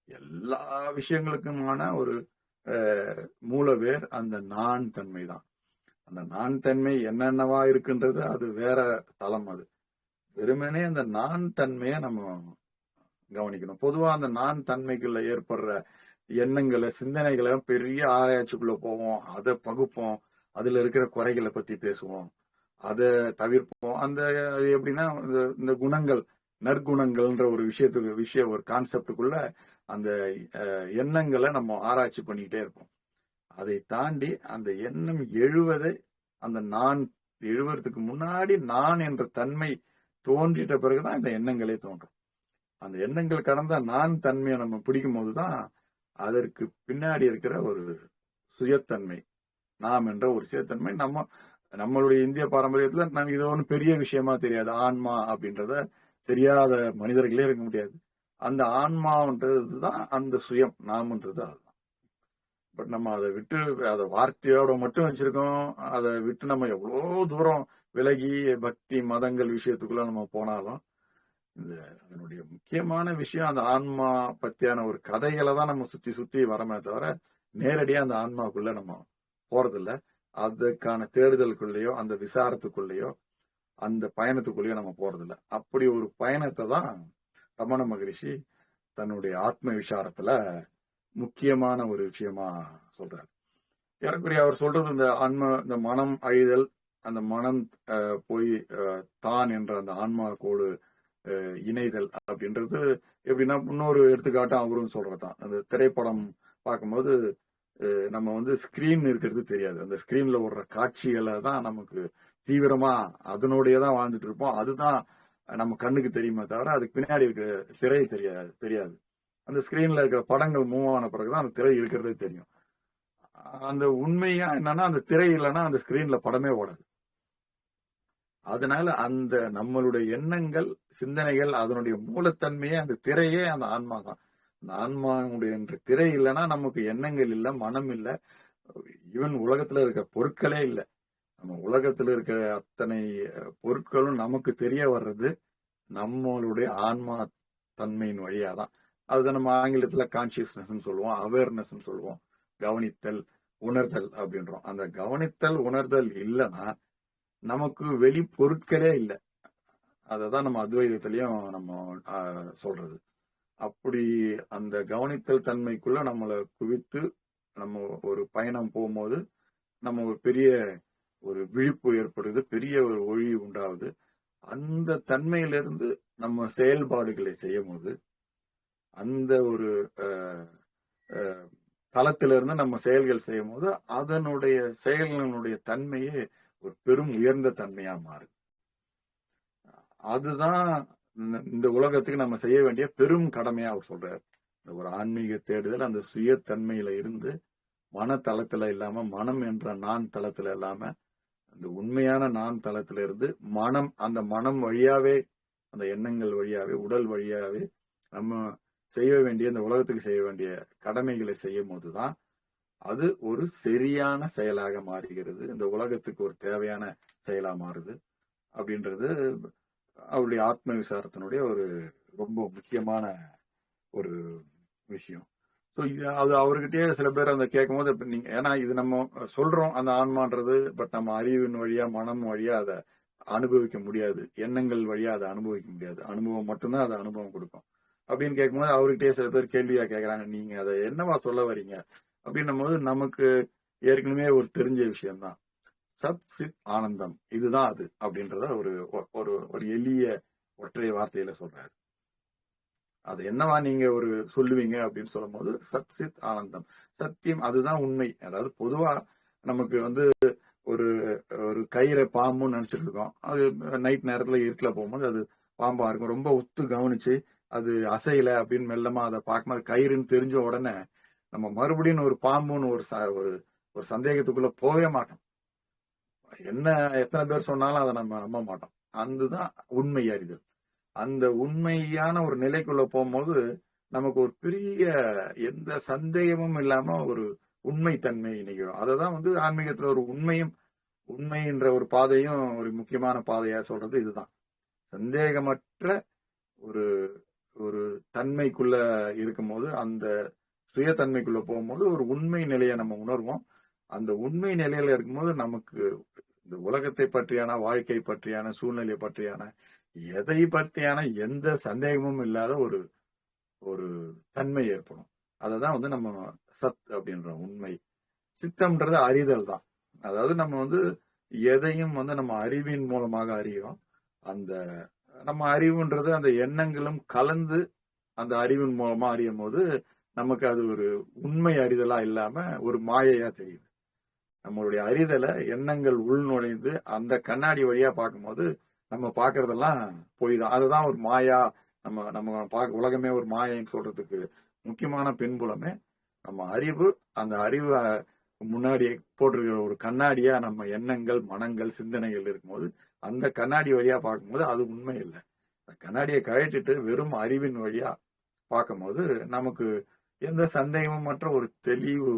எல்லா விஷயங்களுக்குமான ஒரு மூல வேர் அந்த நான் தன்மை தான். அந்த நான் தன்மை என்னென்னவா இருக்குன்றது அது வேற தளம். அது வெறுமனே அந்த நான் தன்மையை நம்ம கவனிக்கணும். பொதுவா அந்த நான் தன்மைக்குள்ள ஏற்படுற எண்ணங்களை, சிந்தனைகளை பெரிய ஆராய்ச்சிக்குள்ள போவோம், அதை பகுப்போம், அதுல இருக்கிற குறைகளை பத்தி பேசுவோம், அதை தவிர்ப்போம். அது எப்படின்னா, இந்த குணங்கள், நற்குணங்கள்ன்ற ஒரு ஒரு கான்செப்டுக்குள்ள அந்த எண்ணங்களை நம்ம ஆராய்ச்சி பண்ணிக்கிட்டே இருப்போம். அதை தாண்டி அந்த எண்ணம் அந்த நான் எழுவதற்கு முன்னாடி நான் என்ற தன்மை தோன்றிட்ட பிறகுதான் இந்த எண்ணங்களே தோன்றும். அந்த எண்ணங்கள் கடந்த நான் தன்மையை நம்ம பிடிக்கும் போதுதான் அதற்கு பின்னாடி இருக்கிற ஒரு சுயத்தன்மை, நாம் என்ற ஒரு சுயத்தன்மை. நம்மளுடைய இந்திய பாரம்பரியத்துல நமக்கு இது ஒன்றும் பெரிய விஷயமா தெரியாது. ஆன்மா அப்படின்றத தெரியாத மனிதர்களே இருக்க முடியாது. அந்த ஆன்மான்றது அந்த சுயம், நாம்ன்றது அதுதான். பட் நம்ம அதை விட்டு, அதை வார்த்தையோட மட்டும் வச்சிருக்கோம். அதை விட்டு நம்ம எவ்வளோ தூரம் விலகி பக்தி மதங்கள் விஷயத்துக்குள்ள நம்ம போனாலும், அதனுடைய முக்கியமான விஷயம் அந்த ஆன்மா பத்தியான ஒரு கதைகளை தான் நம்ம சுத்தி சுத்தி வரமே தவிர, நேரடியா அந்த ஆன்மாவுக்குள்ள நம்ம போறதில்ல. அதுக்கான தேடுதலுக்குள்ளேயோ, அந்த விசாரத்துக்குள்ளேயோ, அந்த பயணத்துக்குள்ளேயோ நம்ம போறதில்ல. அப்படி ஒரு பயணத்தை தான் ரமண மகரிஷி தன்னுடைய ஆத்ம விசாரத்துல முக்கியமான ஒரு விஷயமா சொல்றாரு. ஏறக்குறைய அவர் சொல்றது இந்த மனம் அழிதல், அந்த மனம் போய் தான் என்ற அந்த ஆன்மா கோடு இணைதல் அப்படின்றது எப்படின்னா, இன்னொரு எடுத்துக்காட்டும் அவரும் சொல்றதுதான். அந்த திரைப்படம் பார்க்கும்போது நம்ம ஸ்கிரீன் இருக்கிறது தெரியாது. அந்த ஸ்கிரீன்ல ஓடுற காட்சிகளை தான் நமக்கு தீவிரமா அதனுடைய தான் வாழ்ந்துட்டு இருப்போம். அதுதான் நம்ம கண்ணுக்கு தெரியுமே தவிர அதுக்கு பின்னாடி இருக்கிற திரை தெரியாது. அந்த ஸ்கிரீன்ல இருக்கிற படங்கள் மூவ் ஆன பிறகுதான் அந்த திரை இருக்கிறதே தெரியும். அந்த உண்மையா என்னன்னா, அந்த திரை இல்லைன்னா அந்த ஸ்கிரீன்ல படமே ஓடாது. அதனால அந்த நம்மளுடைய எண்ணங்கள், சிந்தனைகள், அதனுடைய மூலத்தன்மையே அந்த திரையே அந்த ஆன்மா தான். அந்த ஆன்மாவுடைய திரை இல்லைன்னா நமக்கு எண்ணங்கள் இல்லை, மனம் இல்லை, ஈவன் உலகத்துல இருக்கிற பொருட்களே இல்லை. நம்ம உலகத்துல இருக்கிற அத்தனை பொருட்களும் நமக்கு தெரிய வர்றது நம்மளுடைய ஆன்மா தன்மையின் வழியாதான். அதுதான் நம்ம ஆங்கிலத்துல கான்சியஸ்னஸ் சொல்லுவோம், அவேர்னஸ் சொல்லுவோம், கவனித்தல், உணர்தல் அப்படின்றோம். அந்த கவனித்தல், உணர்தல் இல்லைன்னா நமக்கு வெளி பொருட்களே இல்லை. அததான் நம்ம அத்வைதத்திலையும் நம்ம சொல்றது. அப்படி அந்த கவனித்தல் தன்மைக்குள்ள நம்மளை குவித்து நம்ம ஒரு பயணம் போகும்போது நம்ம ஒரு பெரிய ஒரு விழிப்பு ஏற்படுது, பெரிய ஒரு ஒளி உண்டாகுது. அந்த தன்மையிலிருந்து நம்ம செயல்பாடுகளை செய்யும் போது, அந்த ஒரு தளத்திலிருந்து நம்ம செயல்கள் செய்யும் போது அதனுடைய செயல்களுடைய தன்மையே ஒரு பெரும் உயர்ந்த தன்மையா மாறுது. அதுதான் இந்த உலகத்துக்கு நம்ம செய்ய வேண்டிய பெரும் கடமையா அவர் சொல்றாரு. இந்த ஒரு ஆன்மீக தேடுதல் அந்த சுயத்தன்மையில இருந்து மனத்தளத்துல இல்லாம, மனம் என்ற நான் தளத்துல இல்லாம, அந்த உண்மையான நான் தளத்துல இருந்து அந்த மனம் வழியாவே, அந்த எண்ணங்கள் வழியாவே, உடல் வழியாவே நம்ம செய்ய வேண்டிய, இந்த உலகத்துக்கு செய்ய வேண்டிய கடமைகளை செய்யும் போதுதான் அது ஒரு சரியான செயலாக மாறுகிறது. இந்த உலகத்துக்கு ஒரு தேவையான செயலா மாறுது அப்படின்றது அவருடைய ஆத்ம விசாரத்தினுடைய ஒரு ரொம்ப முக்கியமான ஒரு விஷயம். ஸோ அது அவர்கிட்டயே சில பேர் அந்த கேட்கும் போது, நீங்க ஏன்னா இது நம்ம சொல்றோம் அந்த ஆன்மான்றது, பட் நம்ம அறிவின் வழியா, மனம் வழியா அதை அனுபவிக்க முடியாது, எண்ணங்கள் வழியா அதை அனுபவிக்க முடியாது. அனுபவம் மட்டும்தான் அதை அனுபவம் கொடுக்கும். அப்படின்னு கேட்கும்போது அவர்கிட்டயே சில பேர் கேள்வியா கேட்கறாங்க, நீங்க அதை என்னவா சொல்ல வர்றீங்க அப்படின்னும் போது நமக்கு ஏற்கனவே ஒரு தெரிஞ்ச விஷயம்தான். சத் சித் ஆனந்தம் இதுதான் அது அப்படின்றத ஒரு ஒரு ஒரு எளிய ஒற்றை வார்த்தையில சொல்றாரு. அது என்னவா நீங்க ஒரு சொல்லுவீங்க அப்படின்னு சொல்லும் போது சத் சித் ஆனந்தம், சத்தியம் அதுதான் உண்மை. அதாவது பொதுவா நமக்கு வந்து ஒரு ஒரு கயிறை பாம்புன்னு நினைச்சிட்டு இருக்கோம். அது நைட் நேரத்துல இருட்டுல போகும்போது அது பாம்பா இருக்கும். ரொம்ப உத்து கவனிச்சு அது அசையல அப்படின்னு மெல்லமா அதை பார்க்கும்போது கயிறுன்னு தெரிஞ்ச உடனே நம்ம மறுபடியும் ஒரு பாம்புன்னு ஒரு ஒரு சந்தேகத்துக்குள்ள போகவே மாட்டோம். என்ன எத்தனை பேர் சொன்னாலும் அதை நம்ம நம்ப மாட்டோம். அதுதான் உண்மை அறிதல். அந்த உண்மையான ஒரு நிலைக்குள்ள போகும்போது நமக்கு ஒரு பெரிய எந்த சந்தேகமும் இல்லாம ஒரு உண்மை தன்மை நிகழும். அததான் வந்து ஆன்மீகத்துல ஒரு உண்மைன்ற ஒரு பாதையும் ஒரு முக்கியமான பாதையா சொல்றது இதுதான். சந்தேகமற்ற ஒரு ஒரு தன்மைக்குள்ள இருக்கும்போது அந்த சுயத்தன்மைக்குள்ள போகும்போது ஒரு உண்மை நிலையை நம்ம உணர்வோம். அந்த உண்மை நிலையில இருக்கும்போது நமக்கு இந்த உலகத்தை பற்றியான, வாழ்க்கை பற்றியான, சூழ்நிலை பற்றியான, எதை பற்றியான எந்த சந்தேகமும் இல்லாத ஒரு ஒரு தன்மை ஏற்படும். அததான் வந்து நம்ம சத் அப்படின்ற உண்மை. சித்தம்ன்றது அறிதல் தான். அதாவது நம்ம வந்து எதையும் வந்து நம்ம அறிவின் மூலமாக அறிகிறோம். அந்த நம்ம அறிவுன்றது அந்த எண்ணங்களும் கலந்து அந்த அறிவின் மூலமா அறியும் போது நமக்கு அது ஒரு உண்மை அறிதலா இல்லாம ஒரு மாயையா தெரியுது. நம்மளுடைய அறிதலை எண்ணங்கள் உள் நுழைந்து அந்த கண்ணாடி வழியா பார்க்கும்போது நம்ம பார்க்கறதெல்லாம் பொய் தான். அதுதான் ஒரு மாயா. நம்ம நம்ம உலகமே ஒரு மாயைன்னு சொல்றதுக்கு முக்கியமான பின்புலமே நம்ம அறிவு. அந்த அறிவை முன்னாடி போட்டிருக்கிற ஒரு கண்ணாடியா நம்ம எண்ணங்கள், மனங்கள், சிந்தனைகள் இருக்கும்போது அந்த கண்ணாடி வழியா பார்க்கும்போது அது உண்மை இல்லை. அந்த கண்ணாடியை கழட்டிட்டு வெறும் அறிவின் வழியா பார்க்கும்போது நமக்கு எந்த சந்தேகமும் மற்ற ஒரு தெளிவு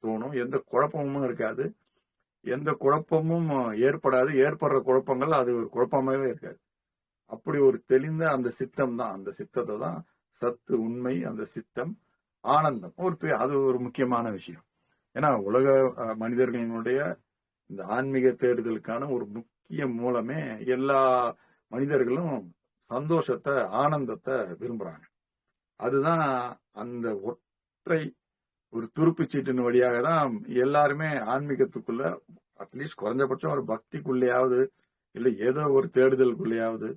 தோணும். எந்த குழப்பமும் இருக்காது. எந்த குழப்பமும் ஏற்படாது. ஏற்படுற குழப்பங்கள் அது ஒரு குழப்பமாவே இருக்காது. அப்படி ஒரு தெளிந்த அந்த சித்தம் தான். அந்த சித்தத்தை தான் சத்து உண்மை. அந்த சித்தம் ஆனந்தம் அது ஒரு முக்கியமான விஷயம். ஏன்னா உலக மனிதர்களினுடைய இந்த ஆன்மீக தேடுதலுக்கான ஒரு முக்கிய மூலமே எல்லா மனிதர்களும் சந்தோஷத்தை, ஆனந்தத்தை விரும்புறாங்க. அதுதான் அந்த ஒற்றை ஒரு துருப்புச்சீட்டின் வழியாக தான் எல்லாருமே ஆன்மீகத்துக்குள்ள அட்லீஸ்ட் குறைஞ்சபட்சம் ஒரு பக்திக்குள்ளேயாவது இல்லை ஏதோ ஒரு தேடுதலுக்குள்ளேயாவது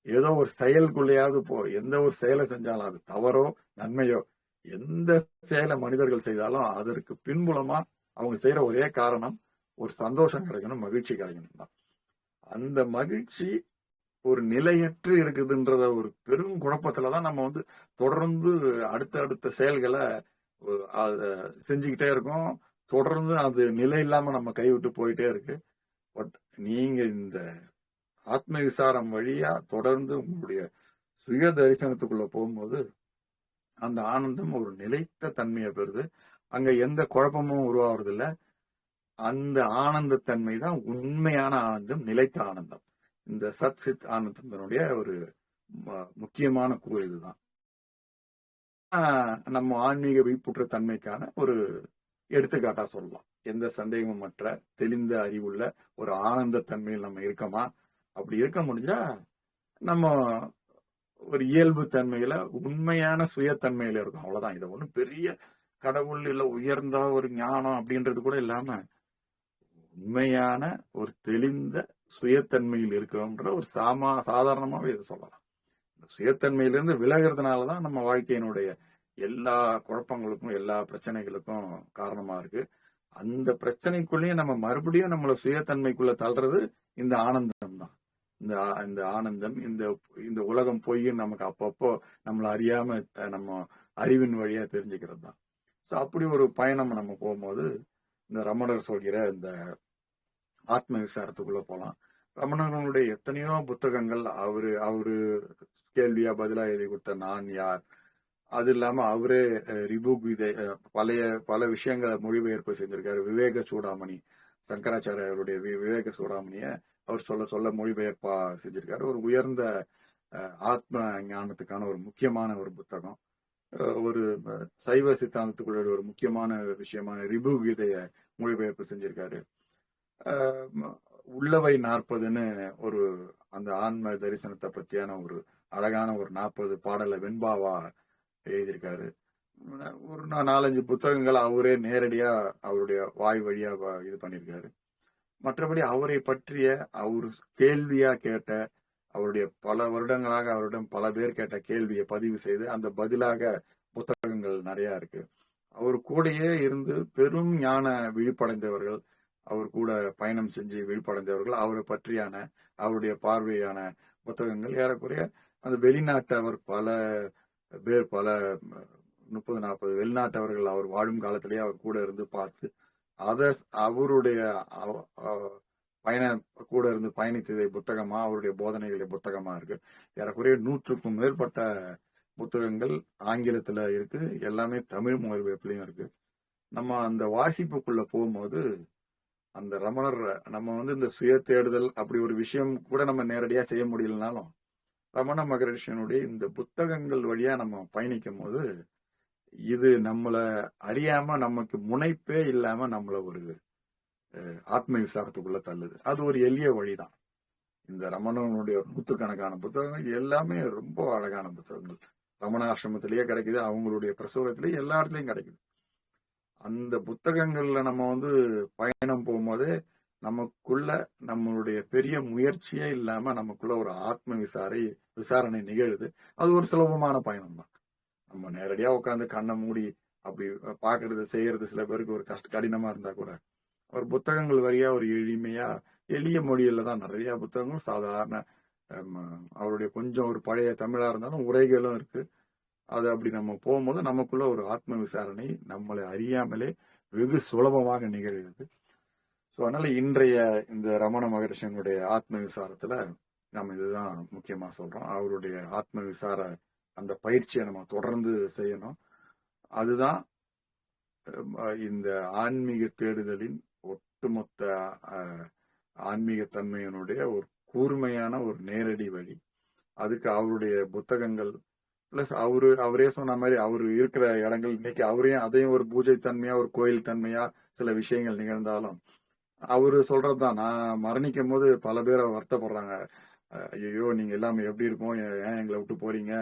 ஏதோ ஒரு செயலுக்குள்ளேயாவது எந்த ஒரு செயலை செஞ்சாலும் அது தவறோ நன்மையோ எந்த செயலை மனிதர்கள் செய்தாலும் அதற்கு பின்புலமா அவங்க செய்யற ஒரே காரணம் ஒரு சந்தோஷம் கிடைக்கணும், மகிழ்ச்சி கிடைக்கணும் தான். அந்த மகிழ்ச்சி ஒரு நிலையற்று இருக்குதுன்றத ஒரு பெரும் குழப்பத்துலதான் நம்ம வந்து தொடர்ந்து அடுத்த செயல்களை அதை செஞ்சுக்கிட்டே இருக்கோம். தொடர்ந்து அது நிலை இல்லாம நம்ம கைவிட்டு போயிட்டே இருக்கு. பட் நீங்க இந்த ஆத்ம விசாரம் வழியா தொடர்ந்து உங்களுடைய சுய தரிசனத்துக்குள்ள போகும்போது அந்த ஆனந்தம் ஒரு நிலைத்த தன்மையை பெறுது. அங்க எந்த குழப்பமும் உருவாகிறது இல்ல. அந்த ஆனந்த தன்மை தான் உண்மையான ஆனந்தம், நிலைத்த ஆனந்தம். இந்த சத் சித் ஆனந்தத்தினுடைய ஒரு முக்கியமான கூறு இதுதான். நம்ம ஆன்மீக விழிப்புற்ற தன்மைக்கான ஒரு எடுத்துக்காட்டா சொல்லலாம். எந்த சந்தேகமும் மற்ற தெளிந்த அறிவுள்ள ஒரு ஆனந்த தன்மையில் நம்ம இருக்கோமா? அப்படி இருக்க முடிஞ்சா நம்ம ஒரு இயல்பு தன்மையில உண்மையான சுயத்தன்மையில இருக்கும். அவ்வளவுதான். இதை ஒண்ணும் பெரிய கடவுள் இல்ல உயர்ந்த ஒரு ஞானம் அப்படின்றது கூட இல்லாம உண்மையான ஒரு தெளிந்த சுயத்தன்மையில் இருக்கிறோம்ன்ற ஒரு சாதாரணமாவே இதை சொல்லலாம். இந்த சுயத்தன்மையிலிருந்து விலகிறதுனாலதான் நம்ம வாழ்க்கையினுடைய எல்லா குழப்பங்களுக்கும் எல்லா பிரச்சனைகளுக்கும் காரணமா இருக்கு. அந்த பிரச்சனைக்குள்ளேயும் நம்ம மறுபடியும் நம்மள சுயத்தன்மைக்குள்ள தள்ளுறது இந்த ஆனந்தம் தான். இந்த ஆனந்தம் இந்த உலகம் பொய்ன்னு நமக்கு அப்பப்போ நம்மள அறியாம நம்ம அறிவின் வழியா தெரிஞ்சுக்கிறது தான். ஸோ அப்படி ஒரு பயணம் நம்ம போகும்போது இந்த ரமணர் சொல்கிற இந்த ஆத்ம விசாரத்துக்குள்ள போலாம். ரமணர்களுடைய எத்தனையோ புத்தகங்கள் அவரு கேள்வியா பதிலா எழுதி கொடுத்த நான் யார், அது இல்லாம அவரே ரிபுகீதை பல விஷயங்களை மொழிபெயர்ப்பு செஞ்சிருக்காரு. விவேக சூடாமணி, சங்கராச்சாரியருடைய விவேக சூடாமணிய அவர் சொல்ல மொழிபெயர்ப்பா செஞ்சிருக்காரு. ஒரு உயர்ந்த ஆத்ம ஞானத்துக்கான ஒரு முக்கியமான ஒரு புத்தகம். ஒரு சைவ சித்தாந்தத்துக்குள்ள ஒரு முக்கியமான விஷயமான ரிபுகீதைய மொழிபெயர்ப்பு செஞ்சிருக்காரு. உள்ளவை 40ன்னு ஒரு அந்த ஆன்ம தரிசனத்தை பத்தியான ஒரு அழகான ஒரு 40 பாடலை வெண்பாவா எழுதியிருக்காரு. ஒரு 4-5 புத்தகங்கள் அவரே நேரடியா அவருடைய வாய் வழியா இது பண்ணியிருக்காரு. மற்றபடி அவரை பற்றிய அவர் கேள்வியா கேட்ட, அவருடைய பல வருடங்களாக அவரிடம் பல பேர் கேட்ட கேள்வியை பதிவு செய்து அந்த பதிலாக புத்தகங்கள் நிறைய இருக்கு. அவர் கூடயே இருந்து பெரும் ஞான விழிப்படைந்தவர்கள், அவர் கூட பயணம் செஞ்சு விழிப்படைந்தவர்கள், அவரை பற்றியான அவருடைய பார்வையான புத்தகங்கள் ஏறக்குறைய அந்த வெளிநாட்டவர் பல பேர், பல 30-40 வெளிநாட்டவர்கள் அவர் வாழும் காலத்திலேயே அவர் கூட இருந்து பார்த்து அத அவருடைய பயண கூட இருந்து பயணித்ததை புத்தகமா, அவருடைய போதனைகளுடைய புத்தகமா இருக்கு. ஏறக்குறைய 100க்கும் மேற்பட்ட புத்தகங்கள் ஆங்கிலத்துல இருக்கு, எல்லாமே தமிழ் மொழிபெயர்ப்புலயும் இருக்கு. நம்ம அந்த வாசிப்புக்குள்ள போகும்போது அந்த ரமணர், நம்ம இந்த சுய தேடுதல் அப்படி ஒரு விஷயம் கூட நம்ம நேரடியா செய்ய முடியலனாலும் ரமண மகரிஷியனுடைய இந்த புத்தகங்கள் வழியா நம்ம பயணிக்கும் போது இது நம்மள அறியாம நமக்கு முனைப்பே இல்லாம நம்மள ஒரு ஆத்ம விசாரத்துக்குள்ள தள்ளுது. அது ஒரு எளிய வழிதான். இந்த ரமணனுடைய நூற்றுக்கணக்கான புத்தகங்கள் எல்லாமே ரொம்ப அழகான புத்தகங்கள். ரமண ஆசிரமத்திலேயே கிடைக்குது, அவங்களுடைய பிரசுரத்திலேயே எல்லா இடத்துலயும் கிடைக்குது. அந்த புத்தகங்கள்ல நம்ம பயணம் போகும்போதே நமக்குள்ள நம்மளுடைய பெரிய முயற்சியே இல்லாம நமக்குள்ள ஒரு ஆத்ம விசாரணை நிகழுது. அது ஒரு சுலபமான பயணம் தான். நம்ம நேரடியா உட்காந்து கண்ணை மூடி அப்படி பாக்குறது செய்யறது சில பேருக்கு ஒரு கடினமா இருந்தா கூட ஒரு புத்தகங்கள் வழியா ஒரு எளிமையா எளிய மொழியில தான் நிறைய புத்தகங்கள் சாதாரண அவருடைய கொஞ்சம் ஒரு பழைய தமிழா இருந்தாலும் உரைகளும் இருக்கு. அது அப்படி நம்ம போகும்போது நமக்குள்ள ஒரு ஆத்ம விசாரணை நம்மளை அறியாமலே வெகு சுலபமாக நிகழ்கிறது. ஸோ அதனால இன்றைய இந்த ரமண மகரிஷனுடைய ஆத்ம விசாரத்துல நம்ம இதுதான் முக்கியமா சொல்றோம். அவருடைய ஆத்ம விசார அந்த பயிற்சியை நம்ம தொடர்ந்து செய்யணும். அதுதான் இந்த ஆன்மீக தேடுதலின் ஒட்டுமொத்த ஆன்மீக தன்மையினுடைய ஒரு கூர்மையான ஒரு நேரடி வழி. அதுக்கு அவருடைய புத்தகங்கள் பிளஸ் அவரே சொன்ன மாதிரி அவரு இருக்கிற இடங்கள் இன்னைக்கு அவரையும் அதையும் ஒரு பூஜை தன்மையா ஒரு கோயில் தன்மையா சில விஷயங்கள் நிகழ்ந்தாலும் அவரு சொல்றதுதான். நான் மரணிக்கும் போது பல பேரை வருத்தப்படுறாங்க, ஐயோ நீங்க எல்லாமே எப்படி இருக்கும், ஏன் எங்களை விட்டு போறீங்க,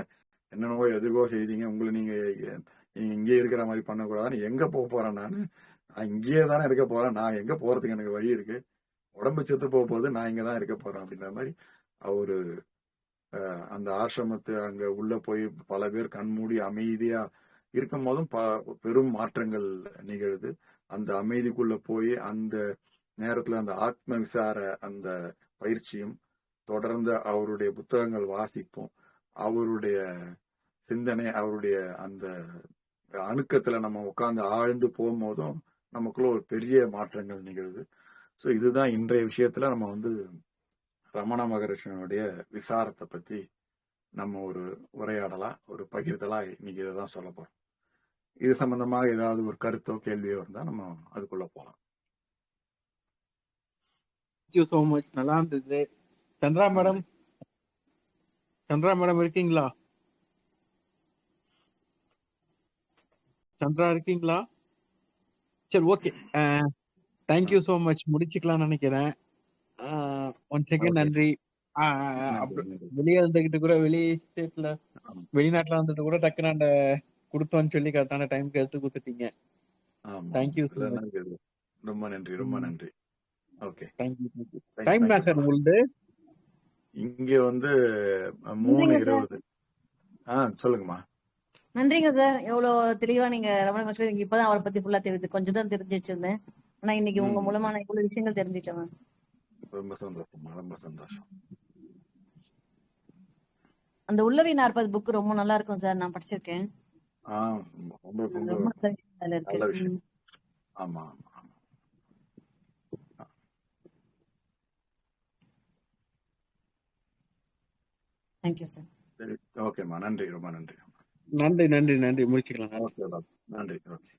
என்னென்னவோ எதுக்கோ செய்தீங்க, உங்களை நீங்க இங்கே இருக்கிற மாதிரி பண்ணக்கூடாதுன்னு. எங்க போறேன் நான் இங்கேயே தானே இருக்க போறேன், நான் எங்க போறதுக்கு எனக்கு வழி இருக்கு, உடம்பு செத்து போகுது, நான் இங்கதான் இருக்க போறேன் அப்படின்ற மாதிரி அவரு அந்த ஆசிரமத்தை அங்க உள்ள போய் பல பேர் கண்மூடி அமைதியா இருக்கும் போதும் பெரும் மாற்றங்கள் நிகழுது. அந்த அமைதிக்குள்ள போய் அந்த நேரத்துல அந்த ஆத்ம விசார அந்த பயிற்சியும் தொடர்ந்து அவருடைய புத்தகங்கள் வாசிப்போம். அவருடைய சிந்தனை அவருடைய அந்த அணுக்கத்துல நம்ம உட்கார்ந்து ஆழ்ந்து போகும்போதும் நமக்குள்ள ஒரு பெரிய மாற்றங்கள் நிகழுது. ஸோ இதுதான் இன்றைய விஷயத்துல நம்ம ரமண மகரிஷனுடைய விசாரத்தை பத்தி நம்ம ஒரு உரையாடலா ஒரு பகிர்தலா இன்னைக்கு இதைதான் சொல்ல போறோம். இது சம்பந்தமாக ஏதாவது ஒரு கருத்தோ கேள்வியோ இருந்தா நம்ம அதுக்குள்ள போகலாம். Thank you so much. நல்லா இருந்தது. சந்திரா மேடம் இருக்கீங்களா? சந்திரா இருக்கீங்களா? சரி, ஓகே. Thank you so much. முடிச்சுக்கலாம் நினைக்கிறேன். ஒன் செகண்ட் நன்றி. வெளியே இருந்துகிட்டு கூட வெளிநாட்டுல வந்துட்டு கூட டக்குன்னு அந்த கொடுத்தோன்னு சொல்லி கரெக்டான டைம்க்கு எடுத்து கொடுத்துட்டீங்க. Thank you so much. ரொம்ப நன்றி, ரொம்ப நன்றி. Okay, thank you. டைம் என்ன சார் உங்களுக்கு? இங்க 3:20. சொல்லுங்கம்மா. நன்றிங்க சார். எவ்வளவு தெளிவா நீங்க ரமண மகரிஷி இப்பதான் அவரை பத்தி ஃபுல்லா தெரியுது. கொஞ்சம் தான் தெரிஞ்சு வச்சிருந்தேன். ஆனா இன்னைக்கு உங்க மூலமா நான் இவ்வளவு விஷயங்கள் தெரிஞ்சுட்டேன். ரொம்ப சந்தோஷமா, ரொம்ப சந்தோஷம். அந்த உள்ளவி 40 புக் ரொம்ப நல்லா இருக்கும் சார். நான் படிச்சிருக்கேன். ரொம்ப நல்ல விஷயம். ஆமா. Thank you sir. சரி, ஓகேம்மா. நன்றி, ரொம்ப நன்றி. நன்றி. முடிச்சுக்கலாம். ஓகே, நன்றி. ஓகே.